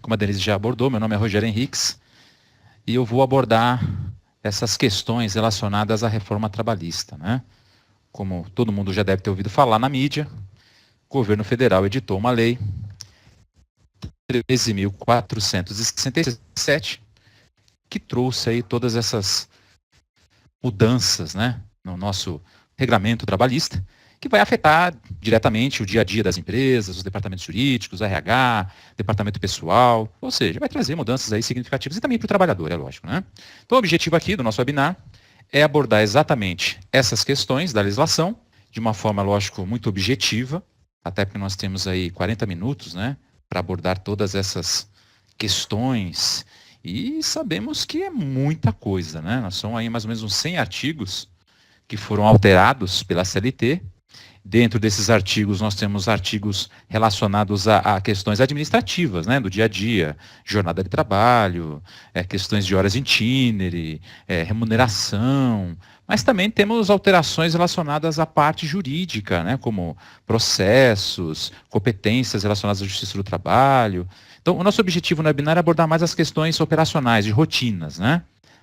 como a Denise já abordou, meu nome é Rogério Henriques e eu vou abordar essas questões relacionadas à reforma trabalhista, né? Como todo mundo já deve ter ouvido falar na mídia, o governo federal editou uma lei 13.467 que trouxe aí todas essas mudanças, né, no nosso regulamento trabalhista, que vai afetar diretamente o dia a dia das empresas, os departamentos jurídicos, RH, departamento pessoal, ou seja, vai trazer mudanças aí significativas e também para o trabalhador, é lógico, né? Então o objetivo aqui do nosso webinar é abordar exatamente essas questões da legislação, de uma forma, lógico, muito objetiva, até porque nós temos aí 40 minutos, né, para abordar todas essas questões e sabemos que é muita coisa, né? Nós somos aí mais ou menos uns 100 artigos que foram alterados pela CLT. Dentro desses artigos, nós temos artigos relacionados a questões administrativas, né, do dia a dia, jornada de trabalho, questões de horas itinerary, remuneração, mas também temos alterações relacionadas à parte jurídica, né, como processos, competências relacionadas à justiça do trabalho. Então, o nosso objetivo no webinar é abordar mais as questões operacionais, de rotinas, né?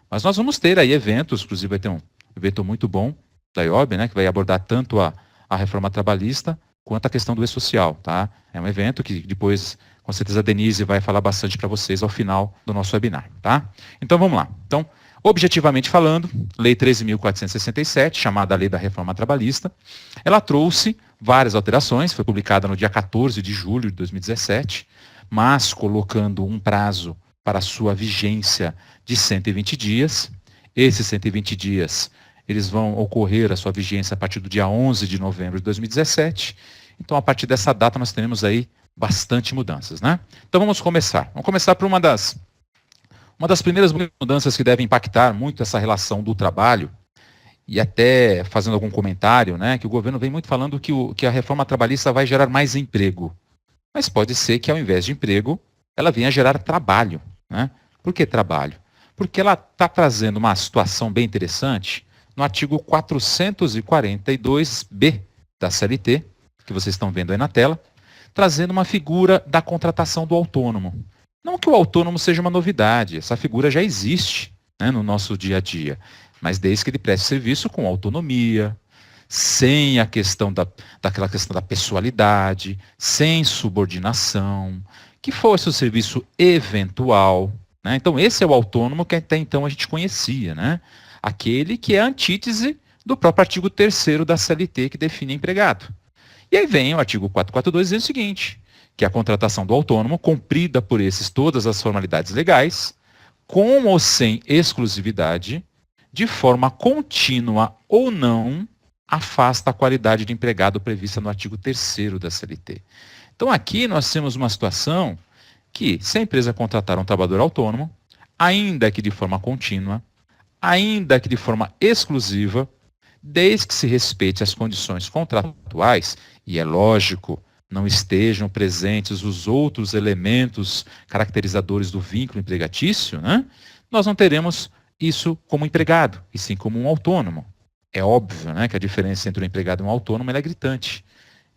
Mas nós vamos ter aí eventos, inclusive vai ter um evento muito bom da IOB, né, que vai abordar tanto a reforma trabalhista quanto a questão do e-social, tá? É um evento que depois, com certeza, a Denise vai falar bastante para vocês ao final do nosso webinar, tá? Então, vamos lá. Então, objetivamente falando, Lei 13.467, chamada Lei da Reforma Trabalhista, ela trouxe várias alterações, foi publicada no dia 14 de julho de 2017, mas colocando um prazo para sua vigência de 120 dias. Esses 120 dias eles vão ocorrer a sua vigência a partir do dia 11 de novembro de 2017. Então, a partir dessa data, nós teremos aí bastante mudanças, né? Então, vamos começar. Vamos começar por uma das primeiras mudanças que devem impactar muito essa relação do trabalho, e até fazendo algum comentário, né, que o governo vem muito falando que a reforma trabalhista vai gerar mais emprego. Mas pode ser que, ao invés de emprego, ela venha gerar trabalho, né? Por que trabalho? Porque ela está trazendo uma situação bem interessante no artigo 442B da CLT, que vocês estão vendo aí na tela, trazendo uma figura da contratação do autônomo. Não que o autônomo seja uma novidade, essa figura já existe, né, no nosso dia a dia, mas desde que ele preste serviço com autonomia, sem a questão daquela questão da pessoalidade, sem subordinação, que fosse o serviço eventual, né? Então esse é o autônomo que até então a gente conhecia, né? Aquele que é a antítese do próprio artigo 3º da CLT, que define empregado. E aí vem o artigo 442 dizendo o seguinte, que a contratação do autônomo, cumprida por esses todas as formalidades legais, com ou sem exclusividade, de forma contínua ou não, afasta a qualidade de empregado prevista no artigo 3º da CLT. Então aqui nós temos uma situação que, se a empresa contratar um trabalhador autônomo, ainda que de forma contínua, ainda que de forma exclusiva, desde que se respeite as condições contratuais, e é lógico, não estejam presentes os outros elementos caracterizadores do vínculo empregatício, né? Nós não teremos isso como empregado, e sim como um autônomo. É óbvio, né, que a diferença entre um empregado e um autônomo é gritante.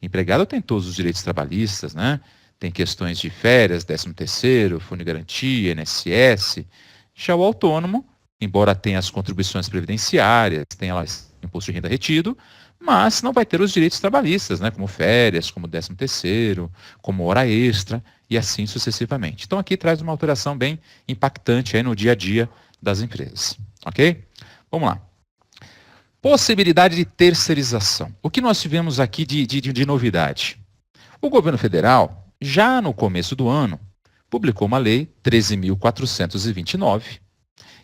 O empregado tem todos os direitos trabalhistas, né? Tem questões de férias, 13º, fundo de garantia, INSS. Já o autônomo, embora tenha as contribuições previdenciárias, tenha lá imposto de renda retido, mas não vai ter os direitos trabalhistas, né, como férias, como 13º, como hora extra e assim sucessivamente. Então aqui traz uma alteração bem impactante aí no dia a dia das empresas, ok? Vamos lá. Possibilidade de terceirização. O que nós tivemos aqui de novidade? O governo federal, já no começo do ano, publicou uma lei 13.429,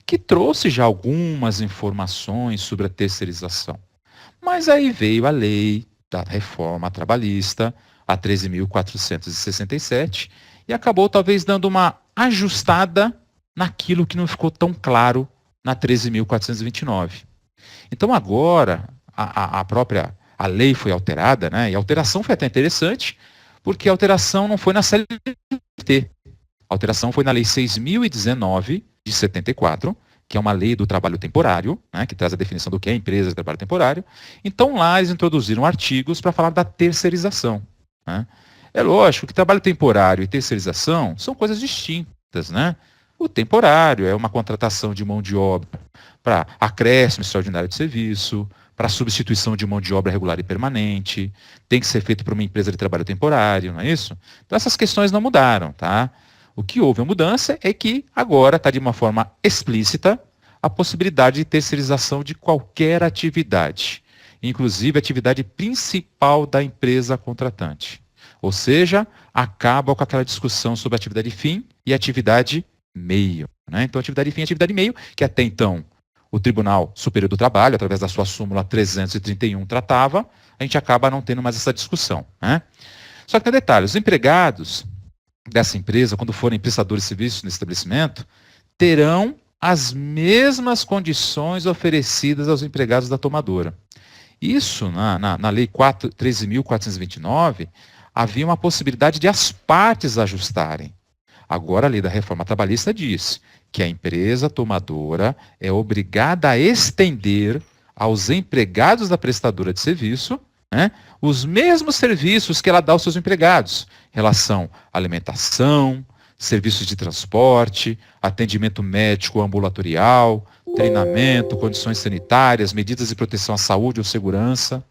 que trouxe já algumas informações sobre a terceirização. Mas aí veio a lei da reforma trabalhista, a 13.467, e acabou talvez dando uma ajustada naquilo que não ficou tão claro na 13.429. Então agora a lei foi alterada, né? E a alteração foi até interessante, porque a alteração não foi na CLT. A alteração foi na Lei 6.019, de 74, que é uma lei do trabalho temporário, né, que traz a definição do que é empresa de trabalho temporário. Então lá eles introduziram artigos para falar da terceirização, né? É lógico que trabalho temporário e terceirização são coisas distintas, né? O temporário é uma contratação de mão de obra para acréscimo extraordinário de serviço, para substituição de mão de obra regular e permanente, tem que ser feito por uma empresa de trabalho temporário, não é isso? Então essas questões não mudaram, tá? O que houve a mudança é que agora está de uma forma explícita a possibilidade de terceirização de qualquer atividade, inclusive a atividade principal da empresa contratante. Ou seja, acaba com aquela discussão sobre atividade fim e atividade meio, né? Então, atividade fim e atividade meio, que até então o Tribunal Superior do Trabalho, através da sua súmula 331, tratava, a gente acaba não tendo mais essa discussão, né? Só que tem detalhe, os empregados dessa empresa, quando forem prestadores de serviços no estabelecimento, terão as mesmas condições oferecidas aos empregados da tomadora. Isso, na Lei 13.429, havia uma possibilidade de as partes ajustarem. Agora, a Lei da Reforma Trabalhista diz que a empresa tomadora é obrigada a estender aos empregados da prestadora de serviço, né, os mesmos serviços que ela dá aos seus empregados, relação à alimentação, serviços de transporte, atendimento médico ambulatorial, treinamento, condições sanitárias, medidas de proteção à saúde ou segurança.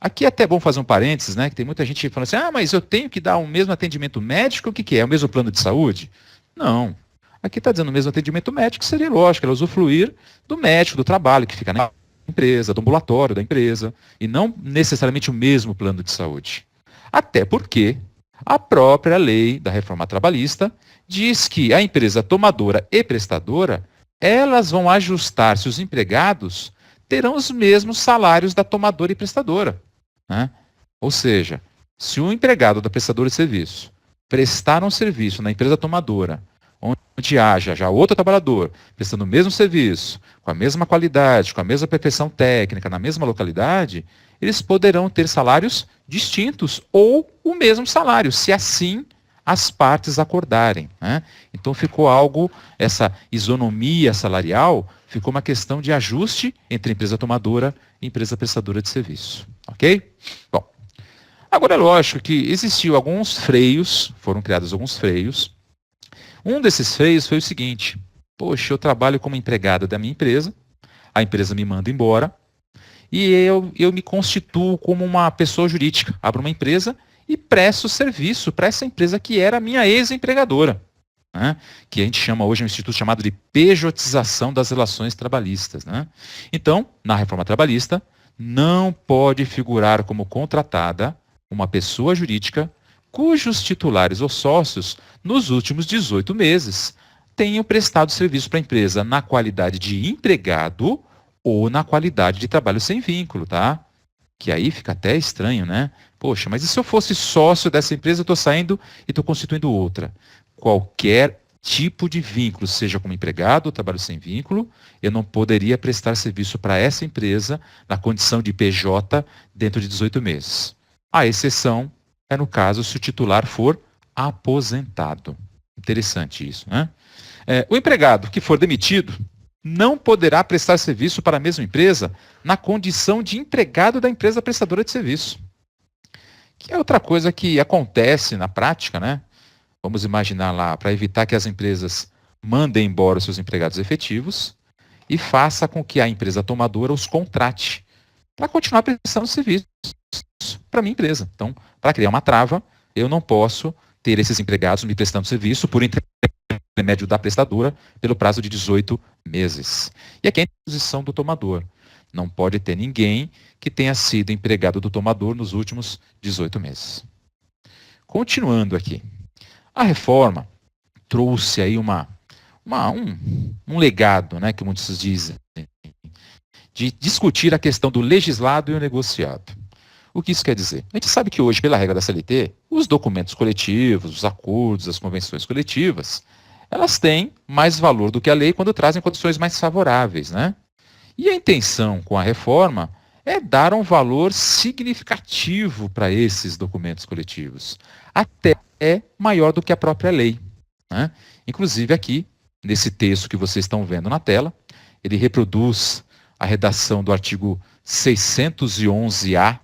Aqui é até bom fazer um parênteses, né? Que tem muita gente falando assim, mas eu tenho que dar o mesmo atendimento médico, o que que é? O mesmo plano de saúde? Não. Aqui está dizendo o mesmo atendimento médico, seria lógico, ela usufruir do médico do trabalho, que fica na empresa, do ambulatório da empresa, e não necessariamente o mesmo plano de saúde. Até porque a própria lei da reforma trabalhista diz que a empresa tomadora e prestadora, elas vão ajustar se os empregados terão os mesmos salários da tomadora e prestadora, né? Ou seja, se um empregado da prestadora de serviço prestar um serviço na empresa tomadora, onde haja já outro trabalhador prestando o mesmo serviço, com a mesma qualidade, com a mesma perfeição técnica, na mesma localidade, eles poderão ter salários distintos ou o mesmo salário, se assim as partes acordarem, né? Então ficou algo, essa isonomia salarial, ficou uma questão de ajuste entre empresa tomadora e empresa prestadora de serviço. Ok? Bom, agora é lógico que existiu alguns freios, foram criados alguns freios. Um desses freios foi o seguinte: poxa, eu trabalho como empregada da minha empresa, a empresa me manda embora, e eu me constituo como uma pessoa jurídica, abro uma empresa e presto serviço para essa empresa que era a minha ex-empregadora, né? Que a gente chama hoje um instituto chamado de pejotização das relações trabalhistas, né? Então, na reforma trabalhista, não pode figurar como contratada uma pessoa jurídica cujos titulares ou sócios, nos últimos 18 meses, tenham prestado serviço para a empresa na qualidade de empregado ou na qualidade de trabalho sem vínculo, tá? Que aí fica até estranho, né? Poxa, mas e se eu fosse sócio dessa empresa, eu estou saindo e estou constituindo outra? Qualquer tipo de vínculo, seja como empregado ou trabalho sem vínculo, eu não poderia prestar serviço para essa empresa na condição de PJ dentro de 18 meses. A exceção é no caso se o titular for aposentado. Interessante isso, né? O empregado que for demitido não poderá prestar serviço para a mesma empresa na condição de empregado da empresa prestadora de serviço. Que é outra coisa que acontece na prática, né? Vamos imaginar lá, para evitar que as empresas mandem embora os seus empregados efetivos e faça com que a empresa tomadora os contrate para continuar prestando serviço para a minha empresa. Então, para criar uma trava, eu não posso ter esses empregados me prestando serviço por intermédio da prestadora pelo prazo de 18 meses. E aqui é a posição do tomador. Não pode ter ninguém que tenha sido empregado do tomador nos últimos 18 meses. Continuando aqui. A reforma trouxe aí um legado, né, que muitos dizem, de discutir a questão do legislado e o negociado. O que isso quer dizer? A gente sabe que hoje, pela regra da CLT, os documentos coletivos, os acordos, as convenções coletivas, elas têm mais valor do que a lei quando trazem condições mais favoráveis, né? E a intenção com a reforma é dar um valor significativo para esses documentos coletivos, até maior do que a própria lei, né? Inclusive aqui, nesse texto que vocês estão vendo na tela, ele reproduz a redação do artigo 611-A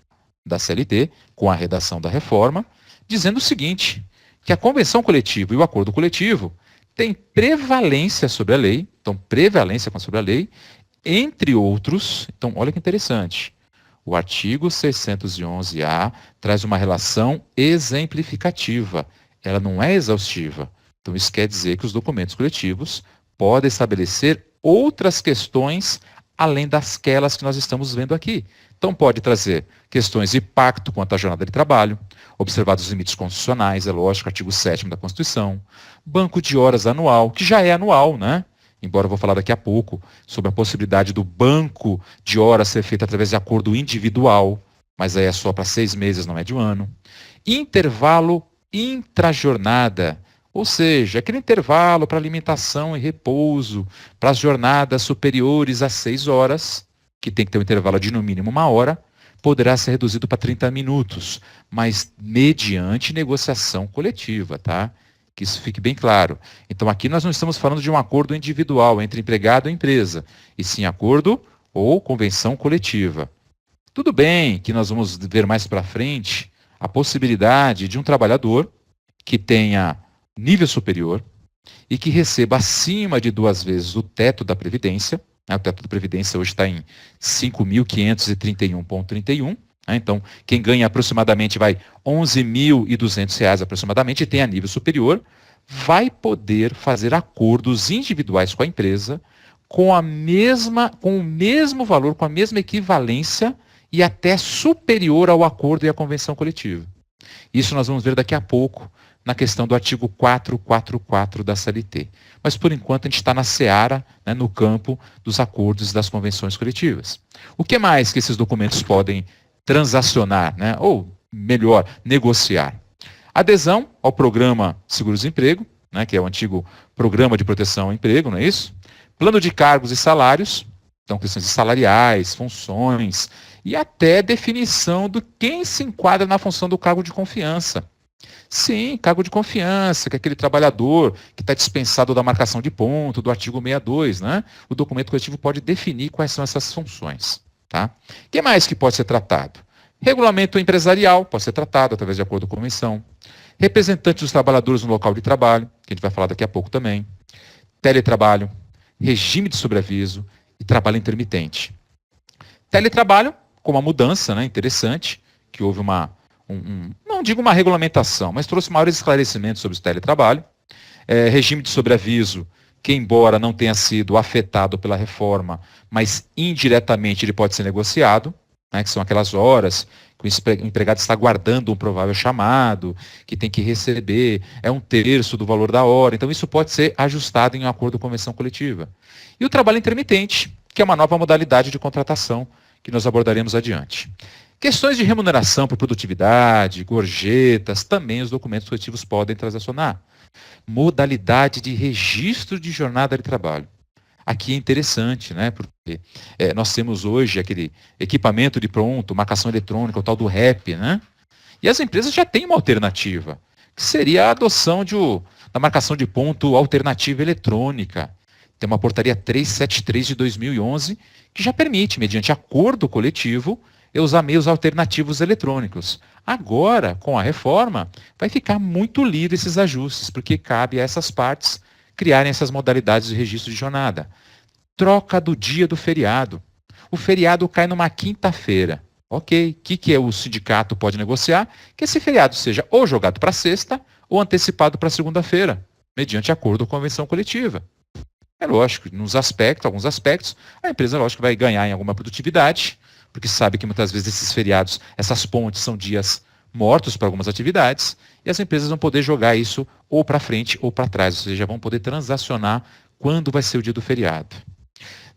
da CLT, com a redação da reforma, dizendo o seguinte, que a convenção coletiva e o acordo coletivo têm prevalência sobre a lei, então prevalência sobre a lei, entre outros, então olha que interessante, o artigo 611-A traz uma relação exemplificativa, ela não é exaustiva. Então isso quer dizer que os documentos coletivos podem estabelecer outras questões além dasquelas que nós estamos vendo aqui. Então pode trazer questões de pacto quanto à jornada de trabalho, observados os limites constitucionais, é lógico, artigo 7º da Constituição, banco de horas anual, que já é anual, né? Embora eu vou falar daqui a pouco sobre a possibilidade do banco de horas ser feito através de acordo individual, mas aí é só para 6 meses, não é de um ano. Intervalo intrajornada, ou seja, aquele intervalo para alimentação e repouso, para as jornadas superiores a 6 horas, que tem que ter um intervalo de no mínimo 1 hora, poderá ser reduzido para 30 minutos, mas mediante negociação coletiva, tá? Que isso fique bem claro. Então aqui nós não estamos falando de um acordo individual entre empregado e empresa, e sim acordo ou convenção coletiva. Tudo bem que nós vamos ver mais para frente a possibilidade de um trabalhador que tenha nível superior e que receba acima de 2 vezes o teto da Previdência. O teto da Previdência hoje está em 5.531,31. Então, quem ganha aproximadamente vai R$ 11.200 aproximadamente e tem a nível superior, vai poder fazer acordos individuais com a empresa com o mesmo valor, com a mesma equivalência e até superior ao acordo e à convenção coletiva. Isso nós vamos ver daqui a pouco na questão do artigo 444 da CLT. Mas, por enquanto, a gente está na seara, né, no campo dos acordos e das convenções coletivas. O que mais que esses documentos podem transacionar, né, ou melhor, negociar? Adesão ao programa Seguro-Desemprego, né, que é o antigo Programa de Proteção ao Emprego, não é isso? Plano de cargos e salários, então questões salariais, funções, e até definição de quem se enquadra na função do cargo de confiança. Sim, cargo de confiança, que é aquele trabalhador que está dispensado da marcação de ponto, do artigo 62, né? O documento coletivo pode definir quais são essas funções. Tá? O que mais que pode ser tratado? Regulamento empresarial pode ser tratado através de acordo com convenção. Representantes dos trabalhadores no local de trabalho, que a gente vai falar daqui a pouco também. Teletrabalho, regime de sobreaviso e trabalho intermitente. Teletrabalho, com uma mudança, né, interessante, que houve não digo uma regulamentação, mas trouxe maiores esclarecimentos sobre o teletrabalho. Regime de sobreaviso, que embora não tenha sido afetado pela reforma, mas indiretamente ele pode ser negociado, né, que são aquelas horas que o empregado está aguardando um provável chamado, que tem que receber, é 1/3 do valor da hora, então isso pode ser ajustado em um acordo de convenção coletiva. E o trabalho intermitente, que é uma nova modalidade de contratação que nós abordaremos adiante. Questões de remuneração por produtividade, gorjetas, também os documentos coletivos podem transacionar. Modalidade de registro de jornada de trabalho. Aqui é interessante, né? Porque nós temos hoje aquele equipamento de pronto, marcação eletrônica, o tal do REP, né? E as empresas já têm uma alternativa, que seria a adoção da marcação de ponto alternativa eletrônica. Tem uma portaria 373 de 2011 que já permite, mediante acordo coletivo, usar meios alternativos eletrônicos. Agora, com a reforma, vai ficar muito livre esses ajustes, porque cabe a essas partes criarem essas modalidades de registro de jornada. Troca do dia do feriado. O feriado cai numa quinta-feira. Ok, o que o sindicato pode negociar? Que esse feriado seja ou jogado para sexta ou antecipado para segunda-feira, mediante acordo ou convenção coletiva. É lógico, alguns aspectos, a empresa, lógico, vai ganhar em alguma produtividade, porque sabe que muitas vezes esses feriados, essas pontes são dias mortos para algumas atividades, e as empresas vão poder jogar isso ou para frente ou para trás, ou seja, vão poder transacionar quando vai ser o dia do feriado.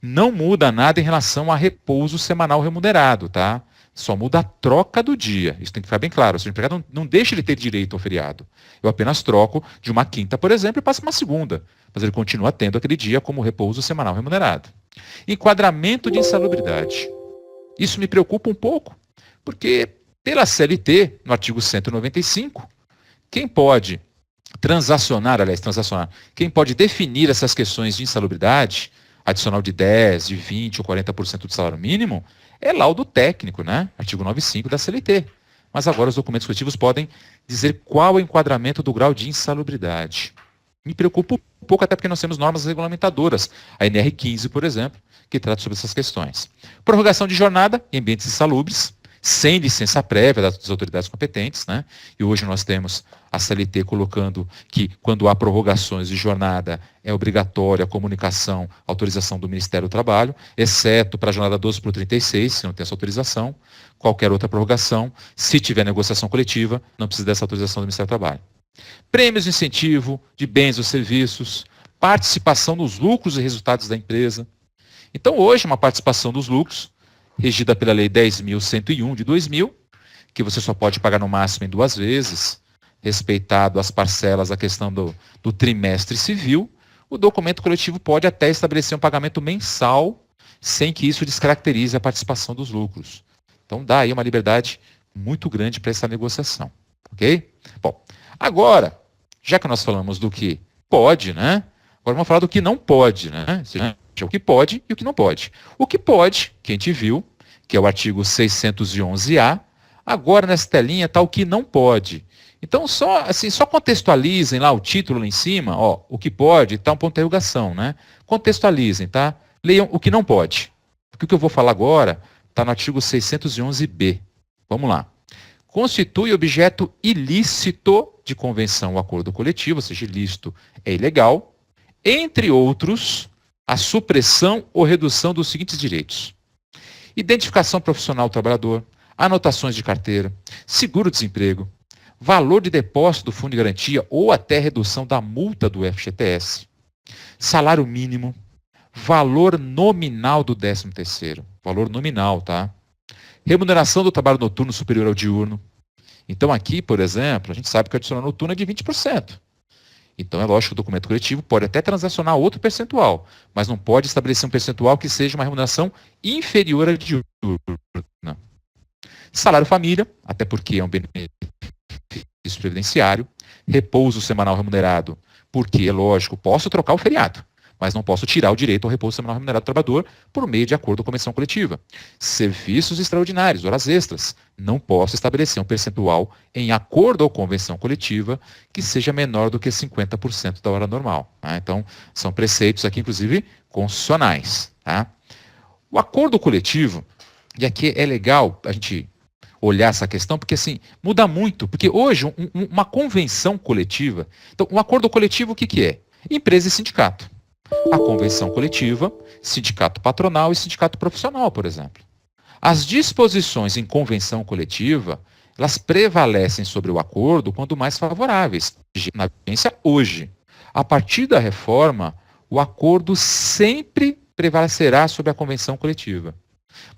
Não muda nada em relação a repouso semanal remunerado, tá? Só muda a troca do dia. Isso tem que ficar bem claro. O empregado não deixa ele ter direito ao feriado. Eu apenas troco de uma quinta, por exemplo, e passo uma segunda. Mas ele continua tendo aquele dia como repouso semanal remunerado. Enquadramento de insalubridade. Isso me preocupa um pouco, porque pela CLT, no artigo 195, quem pode quem pode definir essas questões de insalubridade, adicional de 10, de 20 ou 40% do salário mínimo, é laudo técnico, né? Artigo 95 da CLT. mas agora os documentos coletivos podem dizer qual é o enquadramento do grau de insalubridade. Me preocupa um pouco, até porque nós temos normas regulamentadoras, a NR15, por exemplo, que trata sobre essas questões. Prorrogação de jornada em ambientes insalubres, sem licença prévia das autoridades competentes, né? E hoje nós temos a CLT colocando que, quando há prorrogações de jornada, é obrigatória a comunicação, autorização do Ministério do Trabalho, exceto para a jornada 12/36, se não tem essa autorização. Qualquer outra prorrogação, se tiver negociação coletiva, não precisa dessa autorização do Ministério do Trabalho. Prêmios de incentivo de bens ou serviços, participação nos lucros e resultados da empresa. Então, hoje, uma participação dos lucros, regida pela Lei 10.101 de 2000, que você só pode pagar no máximo em 2 vezes, respeitado as parcelas, a questão do trimestre civil, o documento coletivo pode até estabelecer um pagamento mensal, sem que isso descaracterize a participação dos lucros. Então, dá aí uma liberdade muito grande para essa negociação. Ok? Bom, agora, já que nós falamos do que pode, né? Agora vamos falar do que não pode, né? O que pode e o que não pode. O que pode, que a gente viu, que é o artigo 611-A, agora nessa telinha está o que não pode. Então, só contextualizem lá o título lá em cima, ó, o que pode, está um ponto de interrogação, né? Contextualizem, tá? Leiam o que não pode. Porque o que eu vou falar agora está no artigo 611-B. Vamos lá. Constitui objeto ilícito de convenção ou acordo coletivo, ou seja, ilícito é ilegal, entre outros, a supressão ou redução dos seguintes direitos: identificação profissional do trabalhador, anotações de carteira, seguro-desemprego, valor de depósito do fundo de garantia ou até redução da multa do FGTS, salário mínimo, valor nominal do 13º, valor nominal, tá? Remuneração do trabalho noturno superior ao diurno. Então aqui, por exemplo, a gente sabe que o adicional noturno é de 20%. Então é lógico que o documento coletivo pode até transacionar outro percentual, mas não pode estabelecer um percentual que seja uma remuneração inferior à diurna. Salário família, até porque é um benefício previdenciário. Repouso semanal remunerado, porque, é lógico, posso trocar o feriado, mas não posso tirar o direito ao repouso semanal remunerado do trabalhador por meio de acordo com a convenção coletiva. Serviços extraordinários, horas extras, não posso estabelecer um percentual em acordo ou convenção coletiva que seja menor do que 50% da hora normal. Tá? Então, são preceitos aqui, inclusive, constitucionais. Tá? O acordo coletivo, e aqui é legal a gente olhar essa questão, porque assim, muda muito, porque hoje uma convenção coletiva, então um acordo coletivo o que é? Empresa e sindicato. A convenção coletiva, sindicato patronal e sindicato profissional, por exemplo. As disposições em convenção coletiva, elas prevalecem sobre o acordo quando mais favoráveis, na vigência hoje. A partir da reforma, o acordo sempre prevalecerá sobre a convenção coletiva.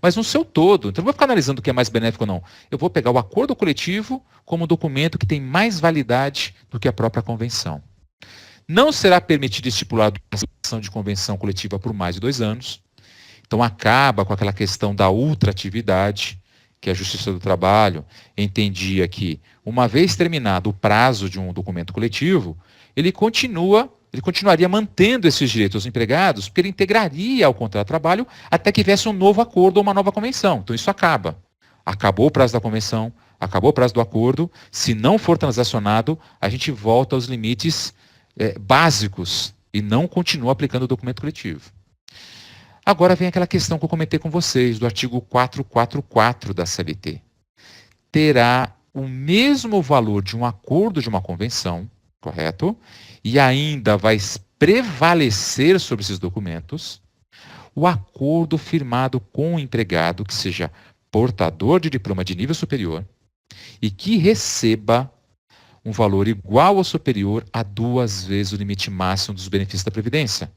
Mas no seu todo, então não vou ficar analisando o que é mais benéfico ou não. Eu vou pegar o acordo coletivo como um documento que tem mais validade do que a própria convenção. Não será permitido estipular a duração de convenção coletiva por mais de 2 anos. Então acaba com aquela questão da ultratividade, que a Justiça do Trabalho entendia que, uma vez terminado o prazo de um documento coletivo, ele continuaria mantendo esses direitos aos empregados, porque ele integraria ao contrato de trabalho até que viesse um novo acordo ou uma nova convenção. Então isso acaba. Acabou o prazo da convenção, acabou o prazo do acordo. Se não for transacionado, a gente volta aos limites básicos e não continua aplicando o documento coletivo. Agora vem aquela questão que eu comentei com vocês, do artigo 444 da CLT. Terá o mesmo valor de um acordo de uma convenção, correto? E ainda vai prevalecer sobre esses documentos o acordo firmado com o empregado que seja portador de diploma de nível superior e que receba um valor igual ou superior a 2 vezes o limite máximo dos benefícios da Previdência,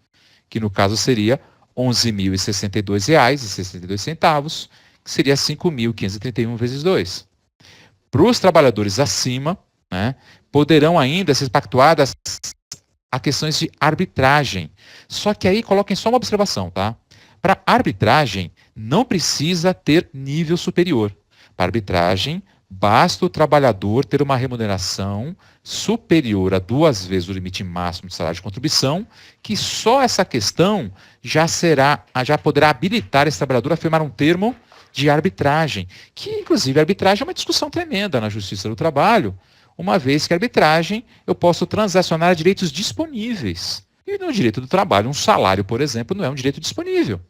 que no caso seria R$ 11.062,62, que seria 5.531 vezes 2. Para os trabalhadores acima, né, poderão ainda ser pactuadas a questões de arbitragem. Só que aí coloquem só uma observação, tá? Para arbitragem, não precisa ter nível superior. Para arbitragem, basta o trabalhador ter uma remuneração superior a 2 vezes o limite máximo de salário de contribuição, que só essa questão já poderá habilitar esse trabalhador a firmar um termo de arbitragem, que inclusive a arbitragem é uma discussão tremenda na Justiça do Trabalho, uma vez que a arbitragem eu posso transacionar direitos disponíveis. E no direito do trabalho, um salário, por exemplo, não é um direito disponível.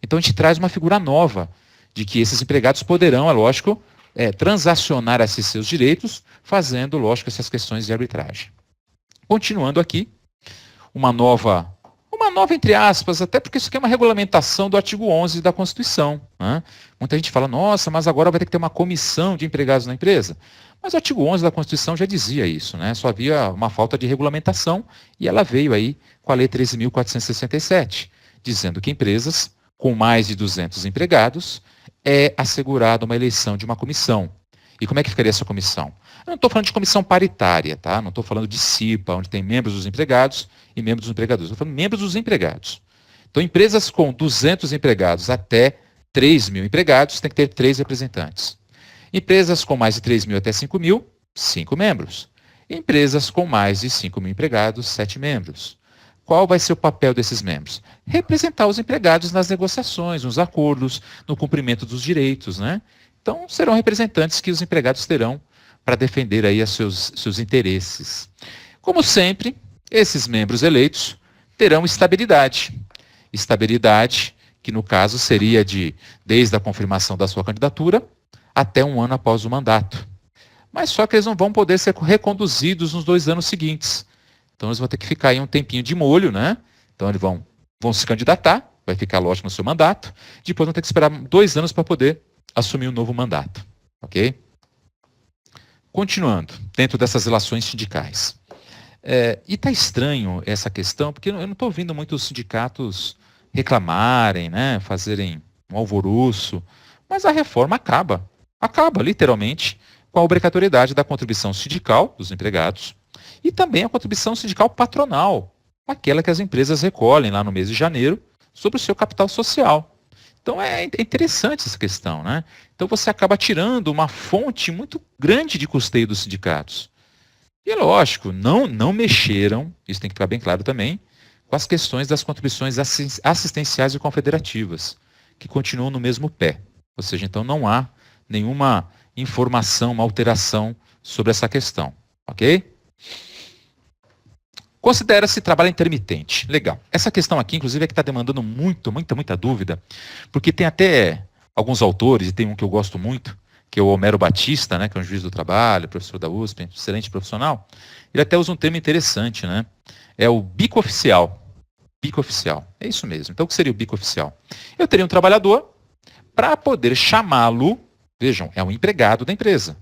Então a gente traz uma figura nova de que esses empregados poderão, é lógico, transacionar esses seus direitos, fazendo, lógico, essas questões de arbitragem. Continuando aqui, uma nova entre aspas, até porque isso aqui é uma regulamentação do artigo 11 da Constituição. Né? Muita gente fala, nossa, mas agora vai ter que ter uma comissão de empregados na empresa. Mas o artigo 11 da Constituição já dizia isso, né? Só havia uma falta de regulamentação e ela veio aí com a Lei 13.467, dizendo que empresas com mais de 200 empregados é assegurada uma eleição de uma comissão. E como é que ficaria essa comissão? Eu não estou falando de comissão paritária, tá? Não estou falando de CIPA, onde tem membros dos empregados e membros dos empregadores. Estou falando de membros dos empregados. Então, empresas com 200 empregados até 3.000 empregados têm que ter 3 representantes. Empresas com mais de 3.000 até 5.000, 5 membros. Empresas com mais de 5.000 empregados, 7 membros. Qual vai ser o papel desses membros? Representar os empregados nas negociações, nos acordos, no cumprimento dos direitos, né? Então, serão representantes que os empregados terão para defender aí os seus interesses. Como sempre, esses membros eleitos terão estabilidade. Estabilidade que, no caso, seria desde a confirmação da sua candidatura até 1 ano após o mandato. Mas só que eles não vão poder ser reconduzidos nos 2 anos seguintes. Então, eles vão ter que ficar aí um tempinho de molho, né? Então, eles vão se candidatar, vai ficar, lógico, no seu mandato. Depois vão ter que esperar 2 anos para poder assumir um novo mandato, ok? Continuando, dentro dessas relações sindicais. E está estranho essa questão, porque eu não estou ouvindo muitos sindicatos reclamarem, né, fazerem um alvoroço, mas a reforma acaba literalmente com a obrigatoriedade da contribuição sindical dos empregados e também a contribuição sindical patronal, aquela que as empresas recolhem lá no mês de janeiro sobre o seu capital social. Então é interessante essa questão, né? Então você acaba tirando uma fonte muito grande de custeio dos sindicatos. E é lógico, não mexeram, isso tem que ficar bem claro também, com as questões das contribuições assistenciais e confederativas, que continuam no mesmo pé. Ou seja, então não há nenhuma informação, uma alteração sobre essa questão, ok? Considera-se trabalho intermitente. Legal. Essa questão aqui, inclusive, é que está demandando muita dúvida, porque tem até alguns autores, e tem um que eu gosto muito, que é o Homero Batista, né, que é um juiz do trabalho, professor da USP, excelente profissional. Ele até usa um termo interessante, né? É o bico oficial. Bico oficial. É isso mesmo. Então, o que seria o bico oficial? Eu teria um trabalhador para poder chamá-lo, vejam, é um empregado da empresa,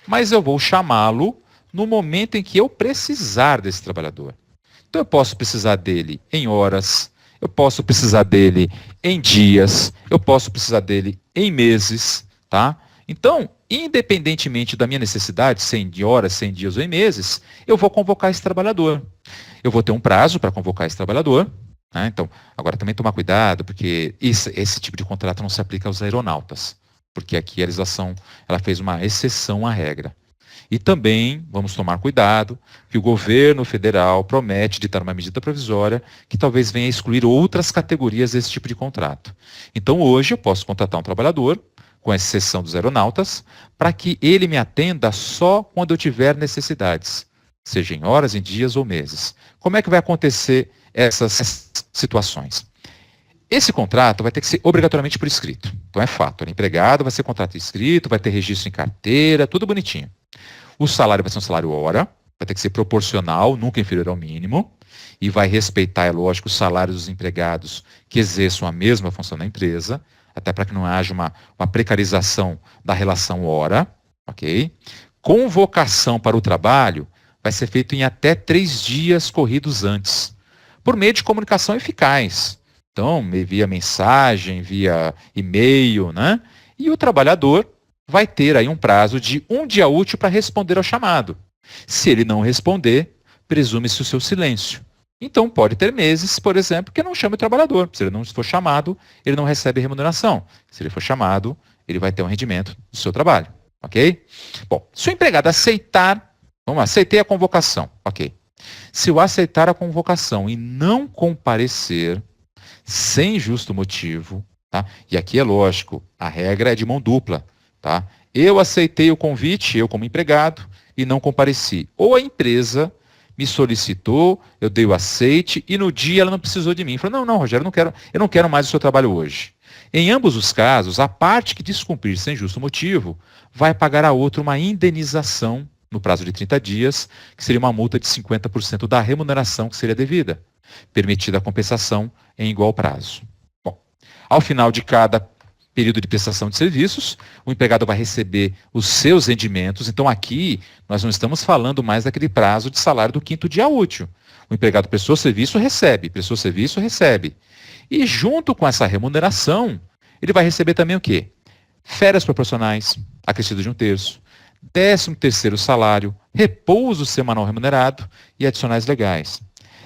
mas eu vou chamá-lo no momento em que eu precisar desse trabalhador. Então eu posso precisar dele em horas, eu posso precisar dele em dias, eu posso precisar dele em meses, tá? Então, independentemente da minha necessidade, 100 horas, 100 dias ou em meses, eu vou convocar esse trabalhador. Eu vou ter um prazo para convocar esse trabalhador, né? Então, agora também tomar cuidado, porque esse tipo de contrato não se aplica aos aeronautas, porque aqui a legislação ela fez uma exceção à regra. E também vamos tomar cuidado que o governo federal promete ditar uma medida provisória que talvez venha a excluir outras categorias desse tipo de contrato. Então hoje eu posso contratar um trabalhador, com exceção dos aeronautas, para que ele me atenda só quando eu tiver necessidades, seja em horas, em dias ou meses. Como é que vai acontecer essas situações? Esse contrato vai ter que ser obrigatoriamente por escrito. Então é fato, o empregado vai ser contrato escrito, vai ter registro em carteira, tudo bonitinho. O salário vai ser um salário hora, vai ter que ser proporcional, nunca inferior ao mínimo, e vai respeitar, é lógico, os salários dos empregados que exerçam a mesma função na empresa, até para que não haja uma precarização da relação hora, ok? Convocação para o trabalho vai ser feito em até 3 dias corridos antes, por meio de comunicação eficaz. Então, via mensagem, via e-mail, né? E o trabalhador vai ter aí um prazo de 1 dia útil para responder ao chamado. Se ele não responder, presume-se o seu silêncio. Então, pode ter meses, por exemplo, que não chame o trabalhador. Se ele não for chamado, ele não recebe remuneração. Se ele for chamado, ele vai ter um rendimento do seu trabalho. Ok? Bom, se o empregado aceitar, vamos lá, aceitei a convocação. Ok. Se eu aceitar a convocação e não comparecer, sem justo motivo, Tá? E aqui é lógico, a regra é de mão dupla. Tá? Eu aceitei o convite, eu como empregado, e não compareci. Ou a empresa me solicitou, eu dei o aceite, e no dia ela não precisou de mim. Falou, não, Rogério, eu não quero mais o seu trabalho hoje. Em ambos os casos, a parte que descumprir sem justo motivo vai pagar a outra uma indenização no prazo de 30 dias, que seria uma multa de 50% da remuneração que seria devida, permitida a compensação em igual prazo. Bom, ao final de cada período de prestação de serviços, o empregado vai receber os seus rendimentos. Então aqui nós não estamos falando mais daquele prazo de salário do quinto dia útil. O empregado prestou serviço, recebe, prestou serviço, recebe. E junto com essa remuneração, ele vai receber também o quê? Férias proporcionais, acrescido de 1/3, 13º salário, repouso semanal remunerado e adicionais legais.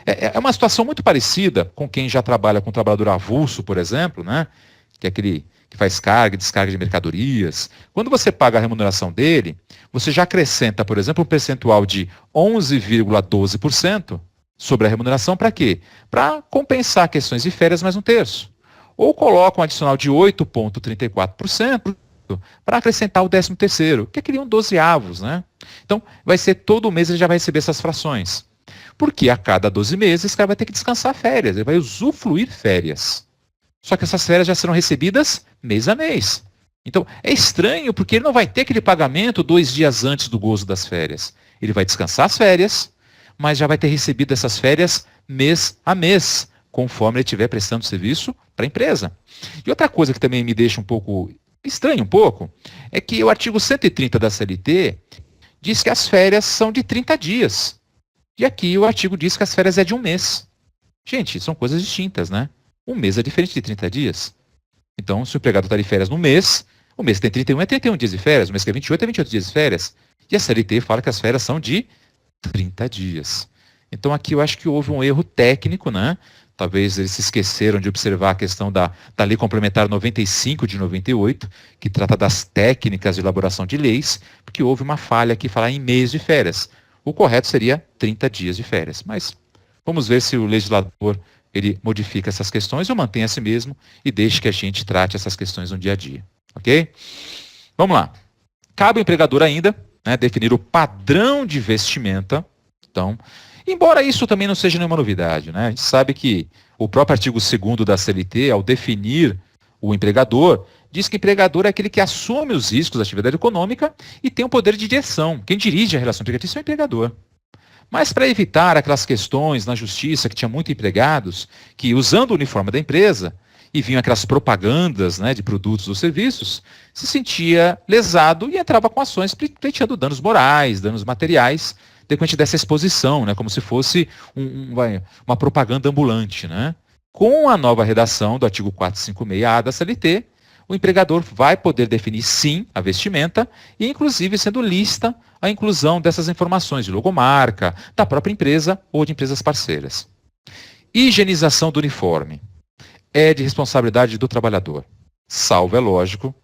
É uma situação muito parecida com quem já trabalha com trabalhador avulso, por exemplo, né? Que é aquele que faz carga e descarga de mercadorias. Quando você paga a remuneração dele, você já acrescenta, por exemplo, um percentual de 11,12% sobre a remuneração para quê? Para compensar questões de férias mais 1/3. Ou coloca um adicional de 8,34% para acrescentar o 13º, que é aquele 1/12avos, né? Então, vai ser todo mês ele já vai receber essas frações. Porque a cada 12 meses, esse cara vai ter que descansar férias, ele vai usufruir férias. Só que essas férias já serão recebidas mês a mês. Então, é estranho porque ele não vai ter aquele pagamento 2 dias antes do gozo das férias. Ele vai descansar as férias, mas já vai ter recebido essas férias mês a mês, conforme ele estiver prestando serviço para a empresa. E outra coisa que também me deixa um pouco estranho, é que o artigo 130 da CLT diz que as férias são de 30 dias. E aqui o artigo diz que as férias é de 1 mês. Gente, são coisas distintas, né? 1 mês é diferente de 30 dias. Então, se o empregado está de férias no mês, o mês tem 31 é 31 dias de férias, o mês que é 28 é 28 dias de férias. E a CLT fala que as férias são de 30 dias. Então, aqui eu acho que houve um erro técnico, né? Talvez eles se esqueceram de observar a questão da Lei Complementar 95 de 98, que trata das técnicas de elaboração de leis, porque houve uma falha aqui, falar em mês de férias. O correto seria 30 dias de férias. Mas vamos ver se o legislador ele modifica essas questões ou mantém a si mesmo e deixe que a gente trate essas questões no dia a dia. Ok? Vamos lá. Cabe ao empregador ainda, né, definir o padrão de vestimenta. Então, embora isso também não seja nenhuma novidade, né? A gente sabe que o próprio artigo 2º da CLT, ao definir o empregador, diz que o empregador é aquele que assume os riscos da atividade econômica e tem o poder de direção. Quem dirige a relação empregatícia é o empregador. Mas para evitar aquelas questões na justiça que tinha muitos empregados que, usando o uniforme da empresa, e vinham aquelas propagandas, né, de produtos ou serviços, se sentia lesado e entrava com ações pleiteando danos morais, danos materiais, decorrente dessa exposição, né, como se fosse uma propaganda ambulante. Né? Com a nova redação do artigo 456A da CLT, o empregador vai poder definir, sim, a vestimenta e, inclusive, sendo lícita a inclusão dessas informações de logomarca, da própria empresa ou de empresas parceiras. Higienização do uniforme é de responsabilidade do trabalhador, salvo, é lógico,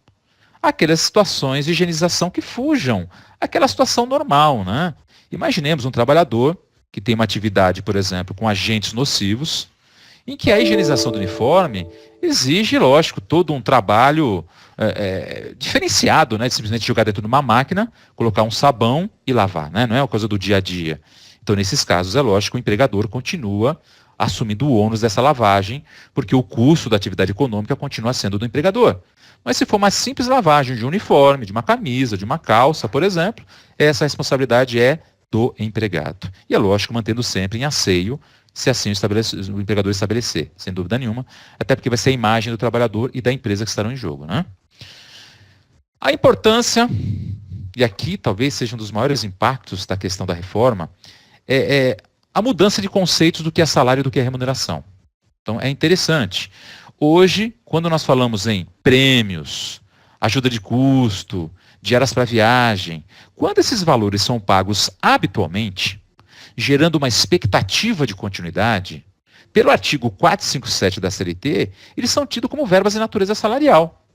aquelas situações de higienização que fujam àquela situação normal. Né? Imaginemos um trabalhador que tem uma atividade, por exemplo, com agentes nocivos, em que a higienização do uniforme exige, lógico, todo um trabalho diferenciado, né, de simplesmente jogar dentro de uma máquina, colocar um sabão e lavar, né? Não é uma coisa do dia a dia. Então, nesses casos, é lógico, o empregador continua assumindo o ônus dessa lavagem, porque o custo da atividade econômica continua sendo do empregador. Mas se for uma simples lavagem de um uniforme, de uma camisa, de uma calça, por exemplo, essa responsabilidade é do empregado. E é lógico, mantendo sempre em asseio, se assim o empregador estabelecer, sem dúvida nenhuma, até porque vai ser a imagem do trabalhador e da empresa que estarão em jogo. Né? A importância, e aqui talvez seja um dos maiores impactos da questão da reforma, é a mudança de conceitos do que é salário e do que é remuneração. Então é interessante. Hoje, quando nós falamos em prêmios, ajuda de custo, diárias para viagem, quando esses valores são pagos habitualmente, gerando uma expectativa de continuidade, pelo artigo 457 da CLT, eles são tidos como verbas de natureza salarial.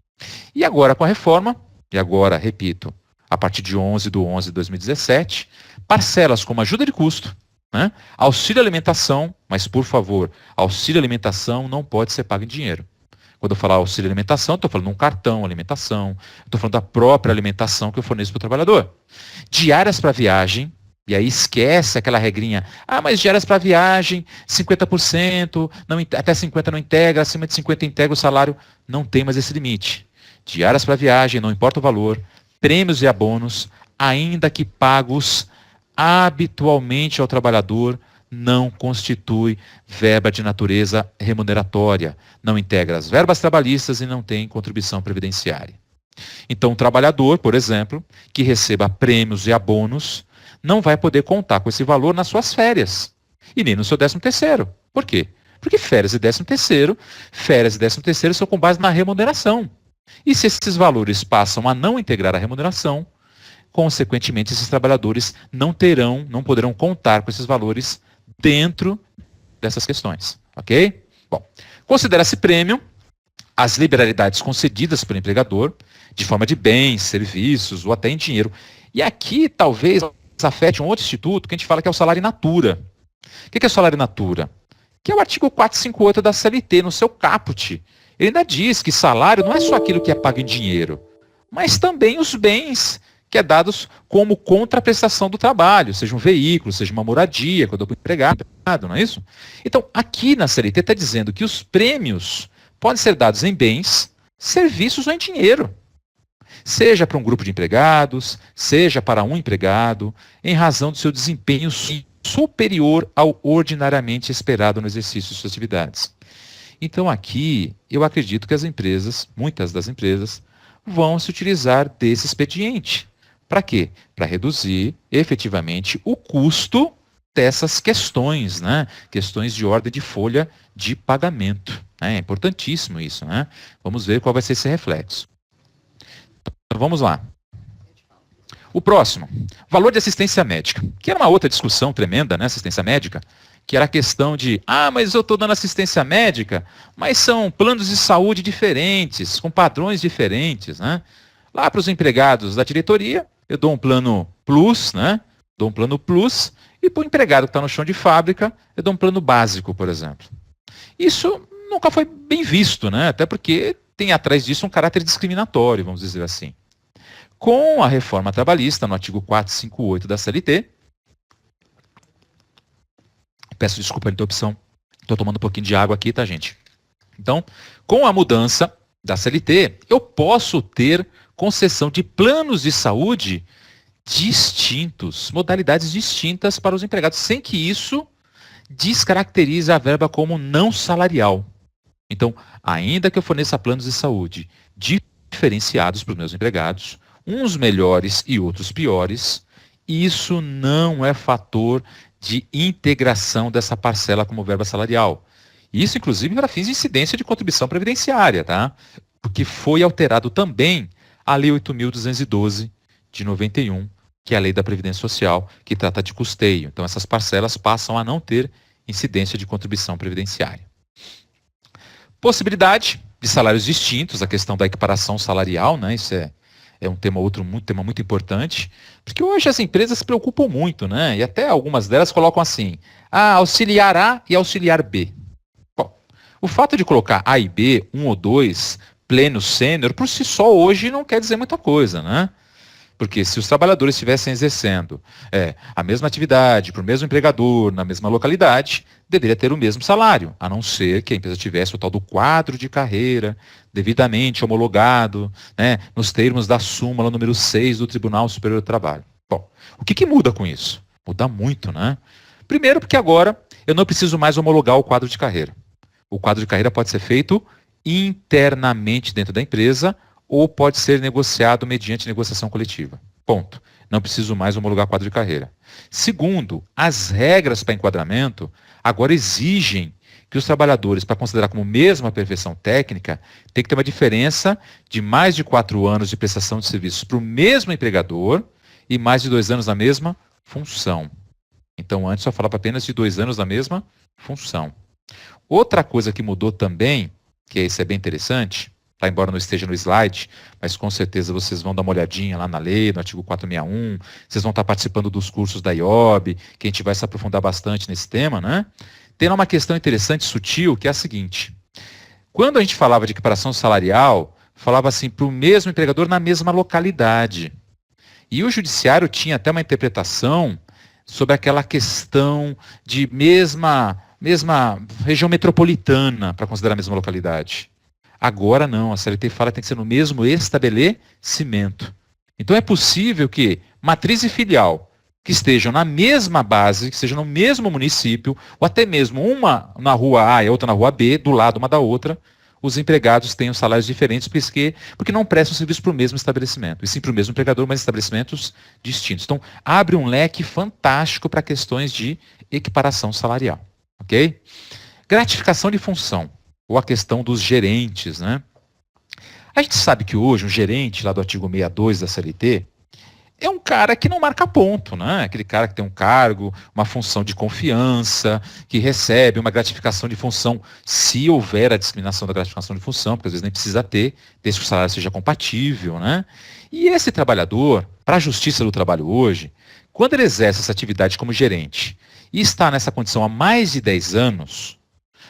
E agora, com a reforma, e agora, repito, a partir de 11/11/2017, parcelas como ajuda de custo, né, auxílio alimentação, mas por favor, auxílio alimentação não pode ser pago em dinheiro. Quando eu falar auxílio alimentação, estou falando de um cartão alimentação, estou falando da própria alimentação que eu forneço para o trabalhador. Diárias para viagem, e aí esquece aquela regrinha, mas diárias para viagem, 50%, não, até 50% não integra, acima de 50% integra o salário, não tem mais esse limite. Diárias para viagem, não importa o valor, prêmios e abonos, ainda que pagos habitualmente ao trabalhador, não constitui verba de natureza remuneratória, não integra as verbas trabalhistas e não tem contribuição previdenciária. Então, o trabalhador, por exemplo, que receba prêmios e abonos, não vai poder contar com esse valor nas suas férias e nem no seu 13º. Por quê? Porque férias e 13º são com base na remuneração. E se esses valores passam a não integrar a remuneração, consequentemente, esses trabalhadores não poderão contar com esses valores dentro dessas questões, ok? Bom, considera-se prêmio as liberalidades concedidas pelo empregador, de forma de bens, serviços ou até em dinheiro. E aqui, talvez, afete um outro instituto que a gente fala que é o salário in natura. O que é o salário in natura? Que é o artigo 458 da CLT, no seu caput. Ele ainda diz que salário não é só aquilo que é pago em dinheiro, mas também os bens que é dados como contraprestação do trabalho, seja um veículo, seja uma moradia, quando eu estou empregado, não é isso? Então, aqui na CLT está dizendo que os prêmios podem ser dados em bens, serviços ou em dinheiro. Seja para um grupo de empregados, seja para um empregado, em razão do seu desempenho superior ao ordinariamente esperado no exercício de suas atividades. Então, aqui, eu acredito que as empresas, muitas das empresas, vão se utilizar desse expediente. Para quê? Para reduzir efetivamente o custo dessas questões, né? Questões de ordem de folha de pagamento. É importantíssimo isso, né? Vamos ver qual vai ser esse reflexo. Então, vamos lá. O próximo, valor de assistência médica, que era uma outra discussão tremenda, né? Assistência médica, que era a questão de, mas eu estou dando assistência médica, mas são planos de saúde diferentes, com padrões diferentes, né? Lá para os empregados da diretoria, eu dou um plano plus, né? Dou um plano plus, e para o empregado que está no chão de fábrica, eu dou um plano básico, por exemplo. Isso nunca foi bem visto, né? Até porque tem atrás disso um caráter discriminatório, vamos dizer assim. Com a reforma trabalhista, no artigo 458 da CLT, peço desculpa a interrupção, estou tomando um pouquinho de água aqui, tá, gente? Então, com a mudança da CLT, eu posso ter concessão de planos de saúde distintos, modalidades distintas para os empregados, sem que isso descaracterize a verba como não salarial. Então, ainda que eu forneça planos de saúde diferenciados para os meus empregados, uns melhores e outros piores, isso não é fator de integração dessa parcela como verba salarial. Isso, inclusive, para fins de incidência de contribuição previdenciária, tá? Porque foi alterado também a Lei 8.212 de 91, que é a Lei da Previdência Social, que trata de custeio. Então, essas parcelas passam a não ter incidência de contribuição previdenciária. Possibilidade de salários distintos, a questão da equiparação salarial, né? Isso é um tema muito importante, porque hoje as empresas se preocupam muito, né? E até algumas delas colocam assim, auxiliar A e auxiliar B. Bom, o fato de colocar A e B, 1 ou 2, pleno, sênior, por si só hoje não quer dizer muita coisa, né? Porque se os trabalhadores estivessem exercendo a mesma atividade para o mesmo empregador, na mesma localidade, deveria ter o mesmo salário, a não ser que a empresa tivesse o tal do quadro de carreira devidamente homologado, né, nos termos da súmula número 6 do Tribunal Superior do Trabalho. Bom, o que muda com isso? Muda muito, né? Primeiro porque agora eu não preciso mais homologar o quadro de carreira. O quadro de carreira pode ser feito internamente dentro da empresa ou pode ser negociado mediante negociação coletiva. Ponto. Não preciso mais homologar quadro de carreira. Segundo, as regras para enquadramento agora exigem que os trabalhadores, para considerar como mesma perfeição técnica, tem que ter uma diferença de mais de 4 anos de prestação de serviços para o mesmo empregador e mais de 2 anos na mesma função. Então, antes só falava apenas de 2 anos na mesma função. Outra coisa que mudou também, que isso é bem interessante, tá, embora não esteja no slide, mas com certeza vocês vão dar uma olhadinha lá na lei, no artigo 461, vocês vão estar participando dos cursos da IOB, que a gente vai se aprofundar bastante nesse tema, né? Tem uma questão interessante, sutil, que é a seguinte. Quando a gente falava de equiparação salarial, falava assim para o mesmo empregador na mesma localidade. E o judiciário tinha até uma interpretação sobre aquela questão de mesma região metropolitana para considerar a mesma localidade. Agora não, a CLT fala que tem que ser no mesmo estabelecimento. Então é possível que matriz e filial que estejam na mesma base, que estejam no mesmo município, ou até mesmo uma na rua A e a outra na rua B, do lado uma da outra, os empregados tenham salários diferentes, porque não prestam serviço para o mesmo estabelecimento, e sim para o mesmo empregador, mas estabelecimentos distintos. Então, abre um leque fantástico para questões de equiparação salarial. Ok? Gratificação de função, ou a questão dos gerentes, né? A gente sabe que hoje um gerente, lá do artigo 62 da CLT, é um cara que não marca ponto, né? Aquele cara que tem um cargo, uma função de confiança, que recebe uma gratificação de função, se houver a discriminação da gratificação de função, porque às vezes nem precisa ter, desde que o salário seja compatível, né? E esse trabalhador, para a Justiça do Trabalho hoje, quando ele exerce essa atividade como gerente e está nessa condição há mais de 10 anos,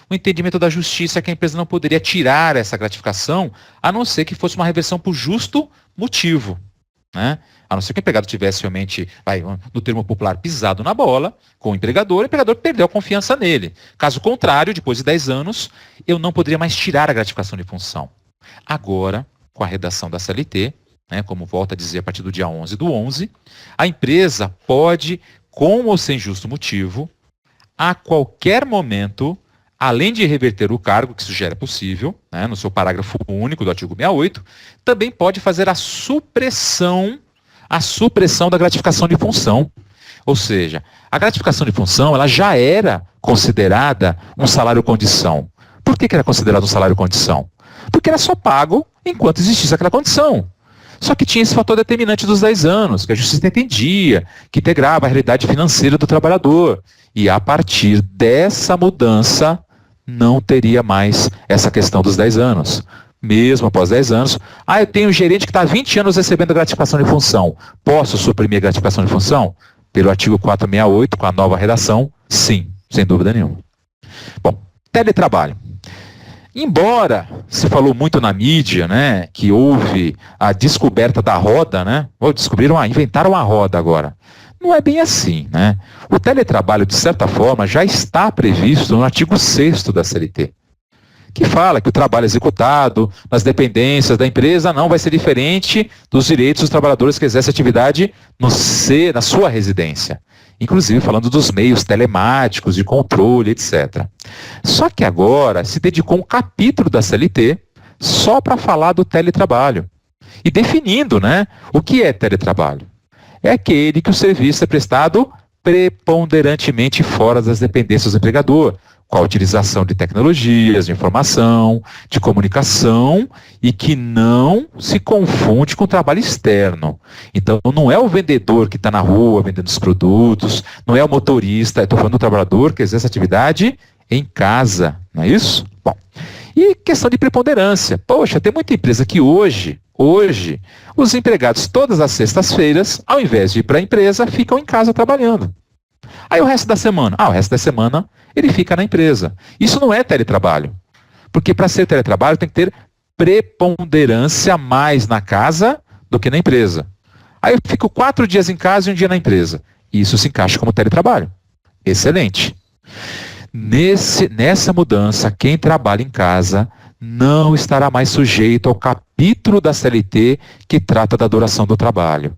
o entendimento da Justiça é que a empresa não poderia tirar essa gratificação, a não ser que fosse uma reversão por justo motivo, né? A não ser que o empregado tivesse realmente, no termo popular, pisado na bola com o empregador perdeu a confiança nele. Caso contrário, depois de 10 anos, eu não poderia mais tirar a gratificação de função. Agora, com a redação da CLT, né, como volta a dizer a partir do dia 11/11, a empresa pode, com ou sem justo motivo, a qualquer momento, além de reverter o cargo, que isso já era possível, né, no seu parágrafo único do artigo 68, também pode fazer a supressão da gratificação de função. Ou seja, a gratificação de função ela já era considerada um salário-condição. Por que era considerado um salário-condição? Porque era só pago enquanto existisse aquela condição. Só que tinha esse fator determinante dos 10 anos, que a Justiça entendia, que integrava a realidade financeira do trabalhador. E a partir dessa mudança, não teria mais essa questão dos 10 anos. Mesmo após 10 anos, eu tenho um gerente que está há 20 anos recebendo gratificação de função. Posso suprimir a gratificação de função? Pelo artigo 468, com a nova redação, sim, sem dúvida nenhuma. Bom, teletrabalho. Embora se falou muito na mídia, né, que houve a descoberta da roda, né? Inventaram a roda agora. Não é bem assim, né? O teletrabalho, de certa forma, já está previsto no artigo 6º da CLT, que fala que o trabalho executado nas dependências da empresa não vai ser diferente dos direitos dos trabalhadores que exercem atividade na sua residência. Inclusive falando dos meios telemáticos, de controle, etc. Só que agora se dedicou um capítulo da CLT só para falar do teletrabalho. E definindo, né, o que é teletrabalho. É aquele que o serviço é prestado preponderantemente fora das dependências do empregador, com a utilização de tecnologias, de informação, de comunicação e que não se confunde com o trabalho externo. Então, não é o vendedor que está na rua vendendo os produtos, não é o motorista, estou falando do trabalhador que exerce atividade em casa, não é isso? Bom, e questão de preponderância. Poxa, tem muita empresa que hoje, os empregados todas as sextas-feiras, ao invés de ir para a empresa, ficam em casa trabalhando. Aí o resto da semana? O resto da semana ele fica na empresa. Isso não é teletrabalho. Porque para ser teletrabalho tem que ter preponderância mais na casa do que na empresa. Aí eu fico 4 dias em casa e 1 dia na empresa. Isso se encaixa como teletrabalho. Excelente. Nessa mudança, quem trabalha em casa não estará mais sujeito ao capítulo da CLT que trata da duração do trabalho.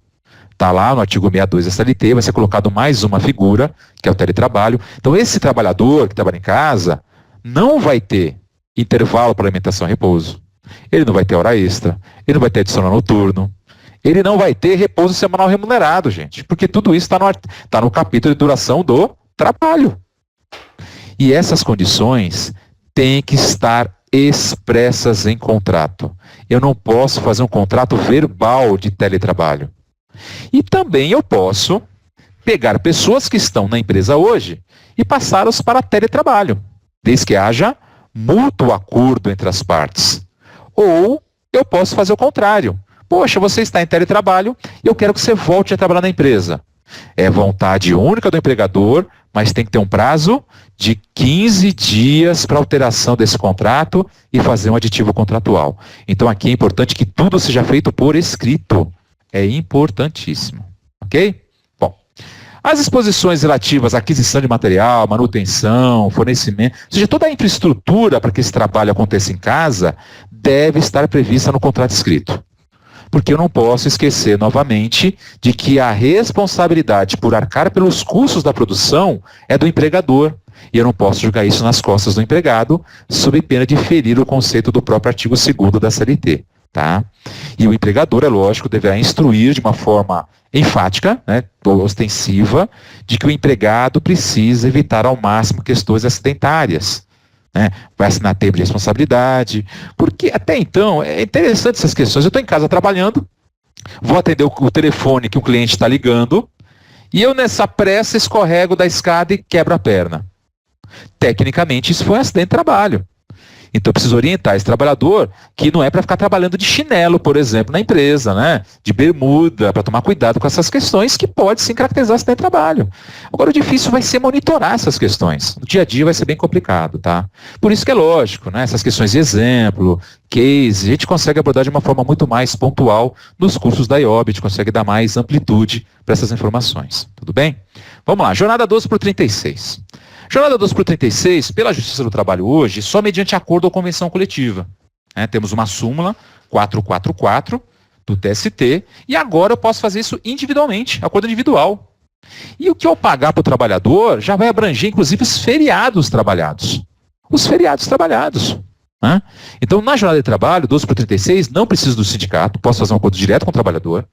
Está lá no artigo 62 da CLT, vai ser colocado mais uma figura, que é o teletrabalho. Então, esse trabalhador que trabalha em casa não vai ter intervalo para alimentação e repouso. Ele não vai ter hora extra, ele não vai ter adicional noturno, ele não vai ter repouso semanal remunerado, gente, porque tudo isso está no capítulo de duração do trabalho. E essas condições têm que estar expressas em contrato. Eu não posso fazer um contrato verbal de teletrabalho. E também eu posso pegar pessoas que estão na empresa hoje e passá-las para teletrabalho, desde que haja mútuo acordo entre as partes. Ou eu posso fazer o contrário. Poxa, você está em teletrabalho e eu quero que você volte a trabalhar na empresa. É vontade única do empregador, mas tem que ter um prazo de 15 dias para alteração desse contrato e fazer um aditivo contratual. Então aqui é importante que tudo seja feito por escrito. É importantíssimo. Ok? Bom, as exposições relativas à aquisição de material, manutenção, fornecimento, ou seja, toda a infraestrutura para que esse trabalho aconteça em casa, deve estar prevista no contrato escrito. Porque eu não posso esquecer novamente de que a responsabilidade por arcar pelos custos da produção é do empregador. E eu não posso jogar isso nas costas do empregado, sob pena de ferir o conceito do próprio artigo 2º da CLT. Tá? E o empregador, é lógico, deverá instruir de uma forma enfática, né, ostensiva, de que o empregado precisa evitar ao máximo questões acidentárias. Né? Vai assinar termo de responsabilidade, porque até então é interessante essas questões. Eu estou em casa trabalhando, vou atender o telefone que o cliente está ligando, e eu nessa pressa escorrego da escada e quebro a perna. Tecnicamente isso foi um acidente de trabalho. Então eu preciso orientar esse trabalhador que não é para ficar trabalhando de chinelo, por exemplo, na empresa, né? De bermuda, para tomar cuidado com essas questões que pode sim caracterizar acidente de trabalho. Agora o difícil vai ser monitorar essas questões. No dia a dia vai ser bem complicado, tá? Por isso que é lógico, né? Essas questões de exemplo, case, a gente consegue abordar de uma forma muito mais pontual nos cursos da IOB, a gente consegue dar mais amplitude para essas informações. Tudo bem? Vamos lá, jornada 12 por 36. Jornada 12 por 36, pela Justiça do Trabalho hoje, só mediante acordo ou convenção coletiva. Temos uma súmula 444 do TST e agora eu posso fazer isso individualmente, acordo individual. E o que eu pagar para o trabalhador já vai abranger, inclusive, os feriados trabalhados. Os feriados trabalhados. Então, na jornada de trabalho, 12 por 36, não preciso do sindicato, posso fazer um acordo direto com o trabalhador.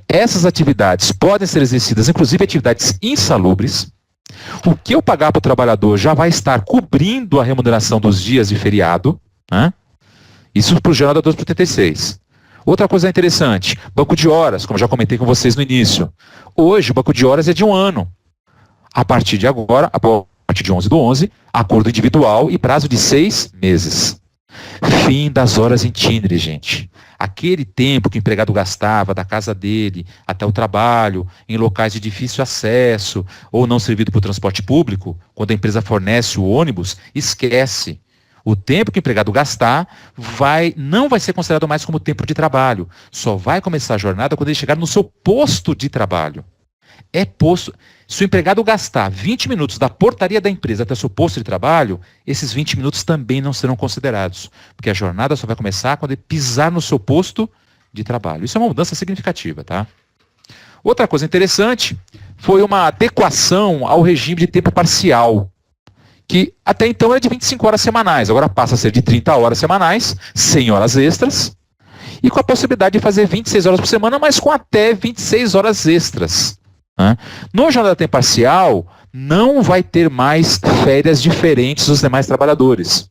Essas atividades podem ser exercidas, inclusive atividades insalubres. O que eu pagar para o trabalhador já vai estar cobrindo a remuneração dos dias de feriado. Isso para o jornada 12 por 36. Outra coisa interessante, banco de horas, como já comentei com vocês no início. Hoje, o banco de horas é de 1 ano. A partir de agora, a partir de 11/11, acordo individual e prazo de 6 meses. Fim das horas em itinerário, gente. Aquele tempo que o empregado gastava da casa dele até o trabalho, em locais de difícil acesso ou não servido por transporte público, quando a empresa fornece o ônibus, esquece. O tempo que o empregado gastar não vai ser considerado mais como tempo de trabalho. Só vai começar a jornada quando ele chegar no seu posto de trabalho. Se o empregado gastar 20 minutos da portaria da empresa até o seu posto de trabalho, esses 20 minutos também não serão considerados, porque a jornada só vai começar quando ele pisar no seu posto de trabalho. Isso é uma mudança significativa, tá? Outra coisa interessante foi uma adequação ao regime de tempo parcial, que até então era de 25 horas semanais, agora passa a ser de 30 horas semanais, 100 horas extras, e com a possibilidade de fazer 26 horas por semana, mas com até 26 horas extras. No jornada de tempo parcial, não vai ter mais férias diferentes dos demais trabalhadores.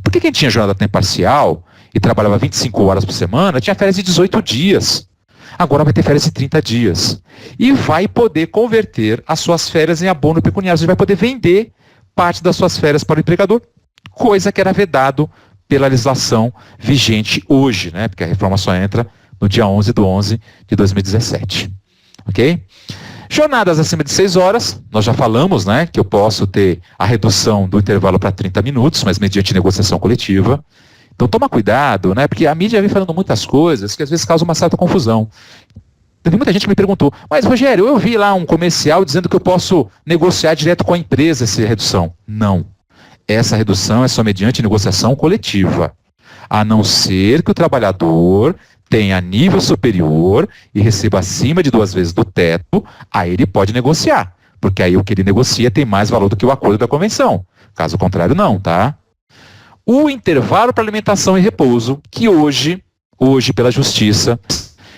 Porque quem tinha jornada de tempo parcial e trabalhava 25 horas por semana, tinha férias de 18 dias. Agora vai ter férias de 30 dias. E vai poder converter as suas férias em abono pecuniário. Você vai poder vender parte das suas férias para o empregador, coisa que era vedado pela legislação vigente hoje, né? Porque a reforma só entra no dia 11/11 de 2017. Ok? Jornadas acima de 6 horas, nós já falamos, né, que eu posso ter a redução do intervalo para 30 minutos, mas mediante negociação coletiva. Então toma cuidado, né, porque a mídia vem falando muitas coisas que às vezes causam uma certa confusão. Teve muita gente que me perguntou, mas Rogério, eu vi lá um comercial dizendo que eu posso negociar direto com a empresa essa redução. Não. Essa redução é só mediante negociação coletiva. A não ser que o trabalhador tenha nível superior e receba acima de 2 vezes do teto, aí ele pode negociar. Porque aí o que ele negocia tem mais valor do que o acordo da convenção. Caso contrário, não, tá? O intervalo para alimentação e repouso, que hoje pela Justiça,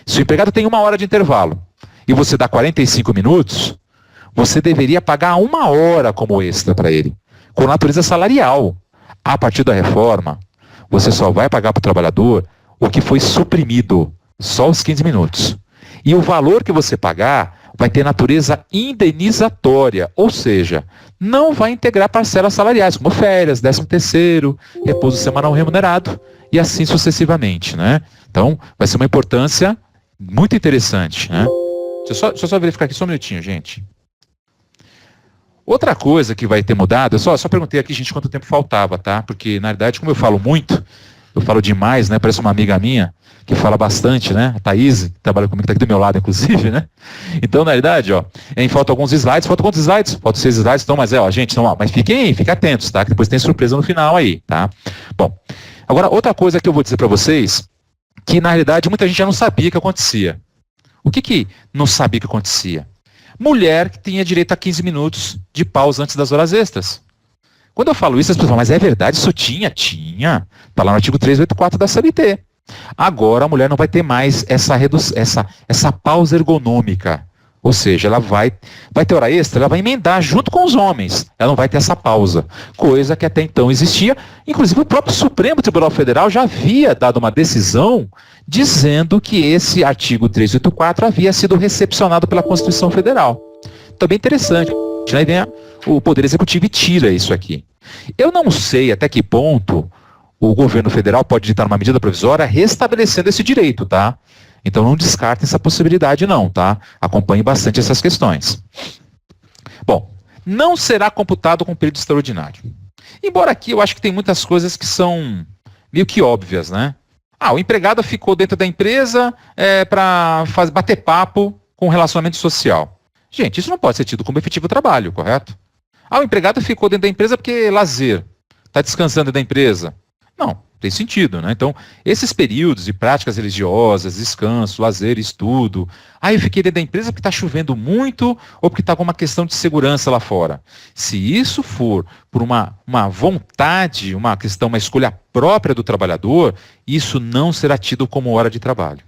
se o empregado tem 1 hora de intervalo e você dá 45 minutos, você deveria pagar 1 hora como extra para ele, com natureza salarial. A partir da reforma, você só vai pagar para o trabalhador o que foi suprimido, só os 15 minutos. E o valor que você pagar vai ter natureza indenizatória, ou seja, não vai integrar parcelas salariais, como férias, 13º, repouso semanal remunerado, e assim sucessivamente, né? Então, vai ser uma importância muito interessante, né? Deixa eu só verificar aqui só um minutinho, gente. Outra coisa que vai ter mudado, eu só perguntei aqui, gente, quanto tempo faltava, tá? Porque, na verdade, como eu falo muito, eu falo demais, né? Parece uma amiga minha que fala bastante, né? A Thaís, que trabalha comigo, tá aqui do meu lado, inclusive, né? Então, na verdade, ó, faltam alguns slides. Faltam quantos slides? Faltam 6 slides, então, mas gente, então, mas fiquem atentos, tá? Que depois tem surpresa no final aí, tá? Bom, agora, outra coisa que eu vou dizer para vocês, que, na realidade, muita gente já não sabia que acontecia. O que não sabia que acontecia? Mulher que tinha direito a 15 minutos de pausa antes das horas extras. Quando eu falo isso, as pessoas falam, mas é verdade, isso tinha? Tinha. Está lá no artigo 384 da CLT. Agora a mulher não vai ter mais essa pausa ergonômica. Ou seja, ela vai ter hora extra, ela vai emendar junto com os homens. Ela não vai ter essa pausa. Coisa que até então existia. Inclusive o próprio Supremo Tribunal Federal já havia dado uma decisão dizendo que esse artigo 384 havia sido recepcionado pela Constituição Federal. Então, bem interessante. Aí vem o Poder Executivo e tira isso aqui. Eu não sei até que ponto o governo federal pode ditar uma medida provisória restabelecendo esse direito, tá? Então não descartem essa possibilidade não, tá? Acompanhe bastante essas questões. Bom, não será computado com período extraordinário. Embora aqui eu acho que tem muitas coisas que são meio que óbvias, né? O empregado ficou dentro da empresa para bater papo com relacionamento social. Gente, isso não pode ser tido como efetivo trabalho, correto? O empregado ficou dentro da empresa porque lazer, está descansando dentro da empresa. Não, tem sentido, né? Então, esses períodos de práticas religiosas, descanso, lazer, estudo. Eu fiquei dentro da empresa porque está chovendo muito ou porque está com uma questão de segurança lá fora. Se isso for por uma vontade, uma questão, uma escolha própria do trabalhador, isso não será tido como hora de trabalho.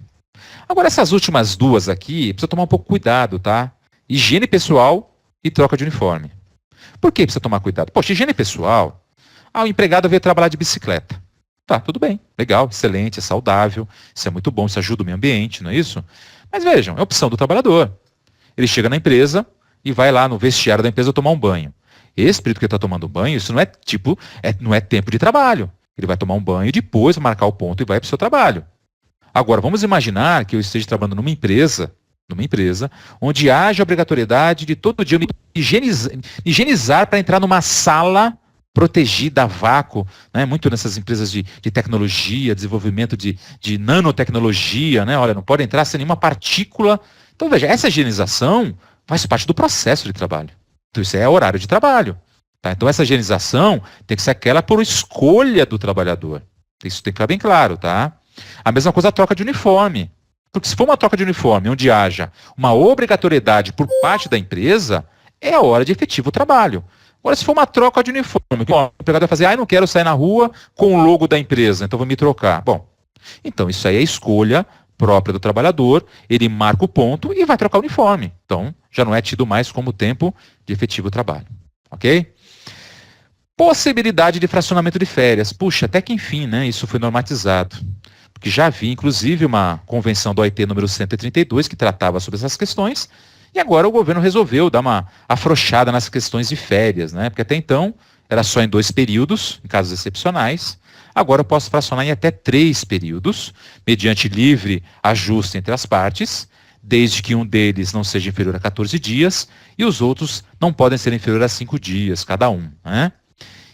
Agora, essas últimas duas aqui, precisa tomar um pouco cuidado, tá? Higiene pessoal e troca de uniforme. Por que precisa tomar cuidado? Poxa, higiene pessoal, o empregado veio trabalhar de bicicleta. Tá, tudo bem, legal, excelente, é saudável, isso é muito bom, isso ajuda o meio ambiente, não é isso? Mas vejam, é opção do trabalhador. Ele chega na empresa e vai lá no vestiário da empresa tomar um banho. Esse período que ele está tomando banho, isso não é tempo de trabalho. Ele vai tomar um banho e depois marcar o ponto e vai para o seu trabalho. Agora, vamos imaginar que eu esteja trabalhando numa empresa onde haja obrigatoriedade de todo dia higienizar para entrar numa sala protegida a vácuo, né? Muito nessas empresas de tecnologia, desenvolvimento de nanotecnologia, né? Olha, não pode entrar sem nenhuma partícula. Então, veja, essa higienização faz parte do processo de trabalho. Então, isso é horário de trabalho. Tá? Então, essa higienização tem que ser aquela por escolha do trabalhador. Isso tem que ficar bem claro, tá? A mesma coisa a troca de uniforme. Porque se for uma troca de uniforme onde haja uma obrigatoriedade por parte da empresa, é a hora de efetivo trabalho. Agora, se for uma troca de uniforme, o empregado vai fazer, eu não quero sair na rua com o logo da empresa, então vou me trocar. Bom, então isso aí é escolha própria do trabalhador, ele marca o ponto e vai trocar o uniforme. Então, já não é tido mais como tempo de efetivo trabalho. Ok? Possibilidade de fracionamento de férias. Puxa, até que enfim, né, isso foi normatizado. Porque já havia, inclusive, uma convenção do OIT número 132 que tratava sobre essas questões, e agora o governo resolveu dar uma afrouxada nas questões de férias, né? Porque até então era só em 2 períodos, em casos excepcionais. Agora eu posso fracionar em até 3 períodos, mediante livre ajuste entre as partes, desde que um deles não seja inferior a 14 dias e os outros não podem ser inferior a 5 dias, cada um, né?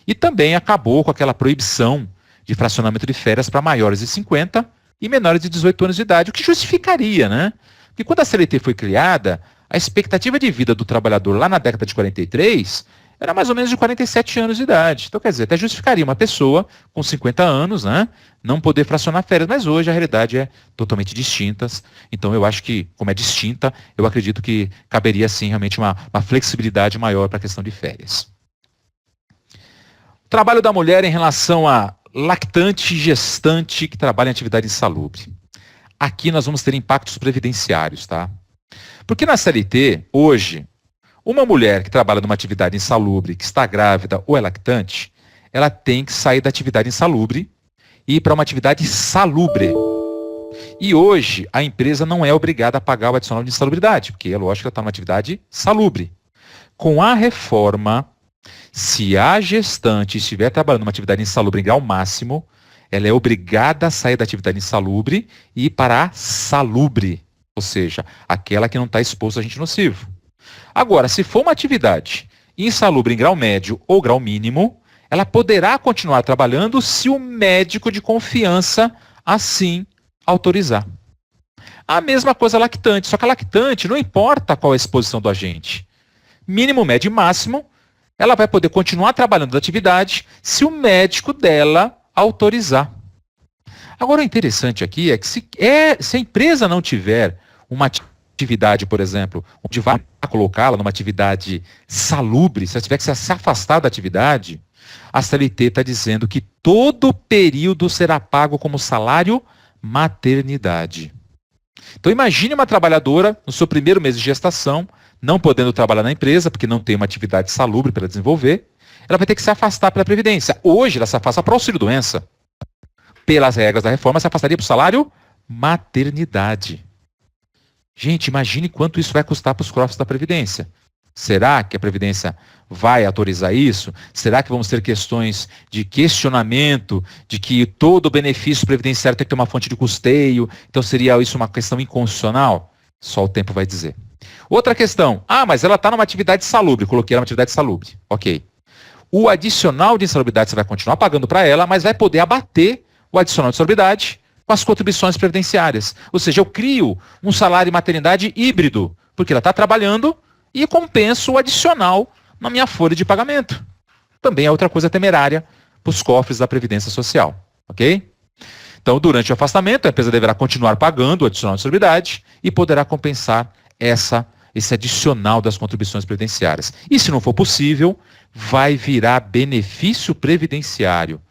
E também acabou com aquela proibição de fracionamento de férias para maiores de 50 e menores de 18 anos de idade, o que justificaria, né? Porque quando a CLT foi criada, a expectativa de vida do trabalhador lá na década de 43 era mais ou menos de 47 anos de idade. Então, quer dizer, até justificaria uma pessoa com 50 anos, né, não poder fracionar férias, mas hoje a realidade é totalmente distinta. Então, eu acho que, como é distinta, eu acredito que caberia, sim, realmente uma flexibilidade maior para a questão de férias. O trabalho da mulher em relação a lactante e gestante que trabalha em atividade insalubre. Aqui nós vamos ter impactos previdenciários, tá? Porque na CLT, hoje, uma mulher que trabalha numa atividade insalubre, que está grávida ou é lactante, ela tem que sair da atividade insalubre e ir para uma atividade salubre. E hoje, a empresa não é obrigada a pagar o adicional de insalubridade, porque é lógico que ela está numa atividade salubre. Com a reforma, se a gestante estiver trabalhando numa atividade insalubre em grau máximo, ela é obrigada a sair da atividade insalubre e ir para a salubre. ou seja, aquela que não está exposta a agente nocivo. Agora, se for uma atividade insalubre em grau médio ou grau mínimo, ela poderá continuar trabalhando se o médico de confiança assim autorizar. A mesma coisa a lactante, só que a lactante não importa qual é a exposição do agente. Mínimo, médio e máximo, ela vai poder continuar trabalhando na atividade se o médico dela autorizar. Agora, o interessante aqui é que se a empresa não tiver uma atividade, por exemplo, onde vai colocá-la numa atividade salubre, se ela tiver que se afastar da atividade, a CLT está dizendo que todo período será pago como salário maternidade. Então imagine uma trabalhadora no seu primeiro mês de gestação, não podendo trabalhar na empresa, porque não tem uma atividade salubre para desenvolver, ela vai ter que se afastar pela Previdência. Hoje ela se afasta para o auxílio-doença. Pelas regras da reforma, se afastaria para o salário maternidade. Gente, imagine quanto isso vai custar para os cofres da Previdência. Será que a Previdência vai autorizar isso? Será que vamos ter questões de questionamento, de que todo o benefício previdenciário tem que ter uma fonte de custeio? Então seria isso uma questão inconstitucional? Só o tempo vai dizer. Outra questão. Mas ela está numa atividade salubre. Coloquei ela numa atividade salubre. Ok. O adicional de insalubridade você vai continuar pagando para ela, mas vai poder abater o adicional de insalubridade com as contribuições previdenciárias. Ou seja, eu crio um salário maternidade híbrido, porque ela está trabalhando e compenso o adicional na minha folha de pagamento. Também é outra coisa temerária para os cofres da Previdência Social. Ok? Então, durante o afastamento, a empresa deverá continuar pagando o adicional de insalubridade e poderá compensar esse adicional das contribuições previdenciárias. E se não for possível, vai virar benefício previdenciário.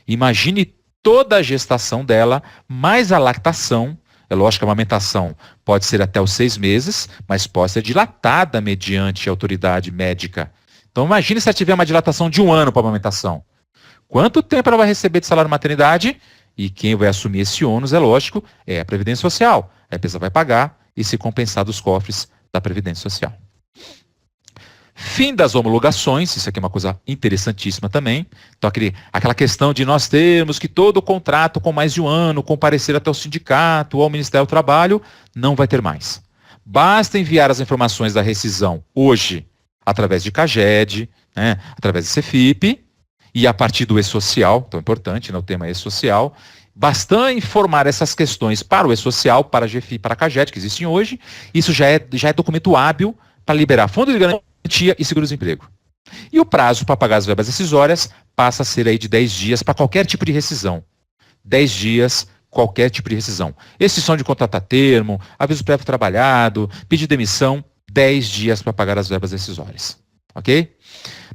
Imagine toda a gestação dela, mais a lactação. É lógico que a amamentação pode ser até os 6 meses, mas pode ser dilatada mediante autoridade médica. Então imagine se ela tiver uma dilatação de 1 ano para a amamentação. Quanto tempo ela vai receber de salário maternidade? E quem vai assumir esse ônus, é lógico, é a Previdência Social. A empresa vai pagar e se compensar dos cofres da Previdência Social. Fim das homologações, isso aqui é uma coisa interessantíssima também. Então, aquela questão de nós termos que todo contrato com mais de 1 ano comparecer até o sindicato ou ao Ministério do Trabalho, não vai ter mais. Basta enviar as informações da rescisão hoje, através de CAGED, através do CEFIP, e a partir do E-Social, tão importante, o tema E-Social, basta informar essas questões para o E-Social, para a GFI, para a CAGED, que existem hoje. Isso já é documento hábil para liberar fundo de garantia e seguro-desemprego. E o prazo para pagar as verbas rescisórias passa a ser aí de 10 dias para qualquer tipo de rescisão. 10 dias, qualquer tipo de rescisão. Extinção de contrato a termo, aviso prévio trabalhado, pedido de demissão, 10 dias para pagar as verbas rescisórias. Ok?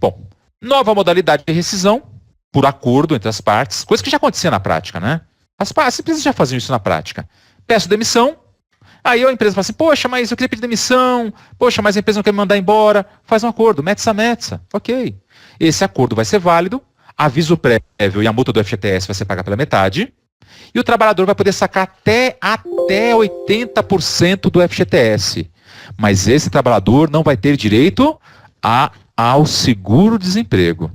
Bom, nova modalidade de rescisão, por acordo entre as partes, coisa que já acontecia na prática, né? As empresas já faziam isso na prática. Peço demissão, aí a empresa fala assim, poxa, mas eu queria pedir demissão, poxa, mas a empresa não quer me mandar embora, faz um acordo, metsa, ok. Esse acordo vai ser válido, aviso prévio e a multa do FGTS vai ser paga pela metade, e o trabalhador vai poder sacar até 80% do FGTS. Mas esse trabalhador não vai ter direito ao seguro-desemprego.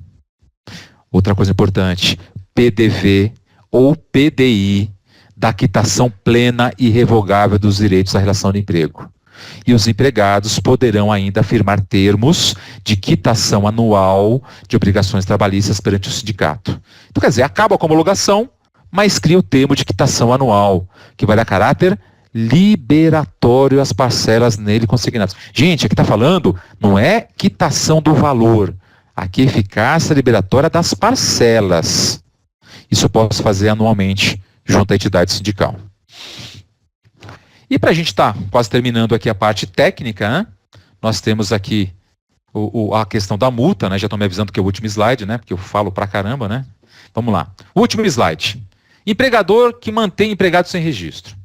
Outra coisa importante, PDV ou PDI, da quitação plena e revogável dos direitos à relação de emprego. E os empregados poderão ainda firmar termos de quitação anual de obrigações trabalhistas perante o sindicato. Então, quer dizer, acaba com a homologação, mas cria o termo de quitação anual, que vai dar caráter liberatório às parcelas nele consignadas. Gente, aqui está falando, não é quitação do valor, aqui é eficácia liberatória das parcelas. Isso eu posso fazer anualmente junto à entidade sindical. E para a gente estar quase terminando aqui a parte técnica, né? Nós temos aqui a questão da multa, né? Já estou me avisando que é o último slide, né? Porque eu falo pra caramba, né? Vamos lá. Último slide. Empregador que mantém empregado sem registro.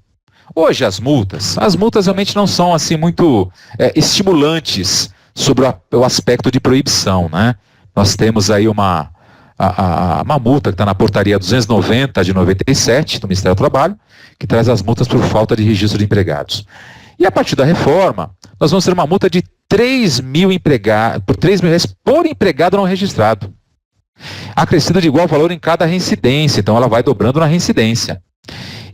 Hoje as multas realmente não são assim muito estimulantes sobre o aspecto de proibição, né? Nós temos aí uma multa que está na portaria 290 de 97 do Ministério do Trabalho, que traz as multas por falta de registro de empregados. E a partir da reforma, nós vamos ter uma multa de 3 mil por 3 mil reais por empregado não registrado. Acrescida de igual valor em cada reincidência, então ela vai dobrando na reincidência.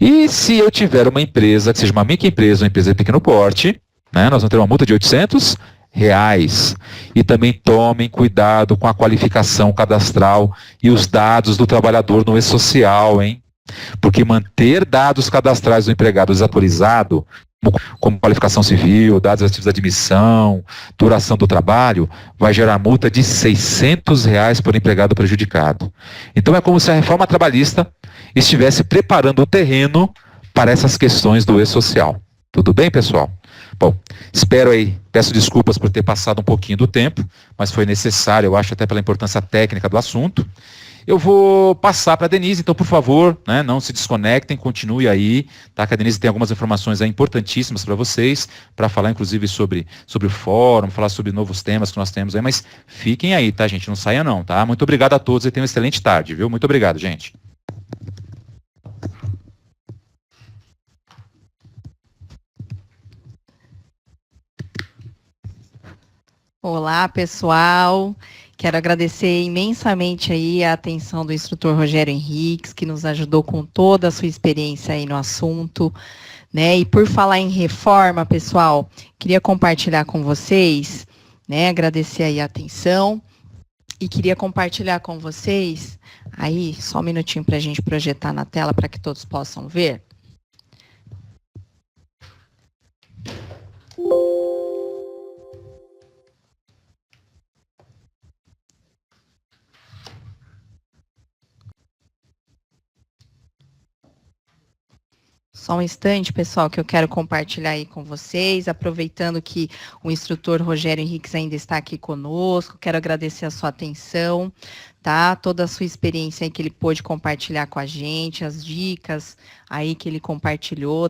E se eu tiver uma empresa, que seja uma microempresa, uma empresa de pequeno porte, né, nós vamos ter uma multa de R$ 800. E também tomem cuidado com a qualificação cadastral e os dados do trabalhador no e-social, hein? Porque manter dados cadastrais do empregado desatualizado, como qualificação civil, dados relativos à admissão, duração do trabalho, vai gerar multa de R$ 600 por empregado prejudicado. Então é como se a reforma trabalhista estivesse preparando o terreno para essas questões do e-social. Tudo bem, pessoal? Bom, espero aí, peço desculpas por ter passado um pouquinho do tempo, mas foi necessário, eu acho, até pela importância técnica do assunto. Eu vou passar para a Denise, então, por favor, né, não se desconectem, continue aí, tá? Que a Denise tem algumas informações aí importantíssimas para vocês, para falar, inclusive, sobre o fórum, falar sobre novos temas que nós temos aí, mas fiquem aí, tá, gente? Não saia não, tá? Muito obrigado a todos e tenham uma excelente tarde, viu? Muito obrigado, gente. Olá, pessoal. Quero agradecer imensamente aí a atenção do instrutor Rogério Henriques, que nos ajudou com toda a sua experiência aí no assunto, né? E por falar em reforma, pessoal, queria compartilhar com vocês, né? Agradecer aí a atenção e queria compartilhar com vocês, aí, só um minutinho para a gente projetar na tela para que todos possam ver. Só um instante, pessoal, que eu quero compartilhar aí com vocês, aproveitando que o instrutor Rogério Henriques ainda está aqui conosco, quero agradecer a sua atenção, tá? Toda a sua experiência aí que ele pôde compartilhar com a gente, as dicas aí que ele compartilhou,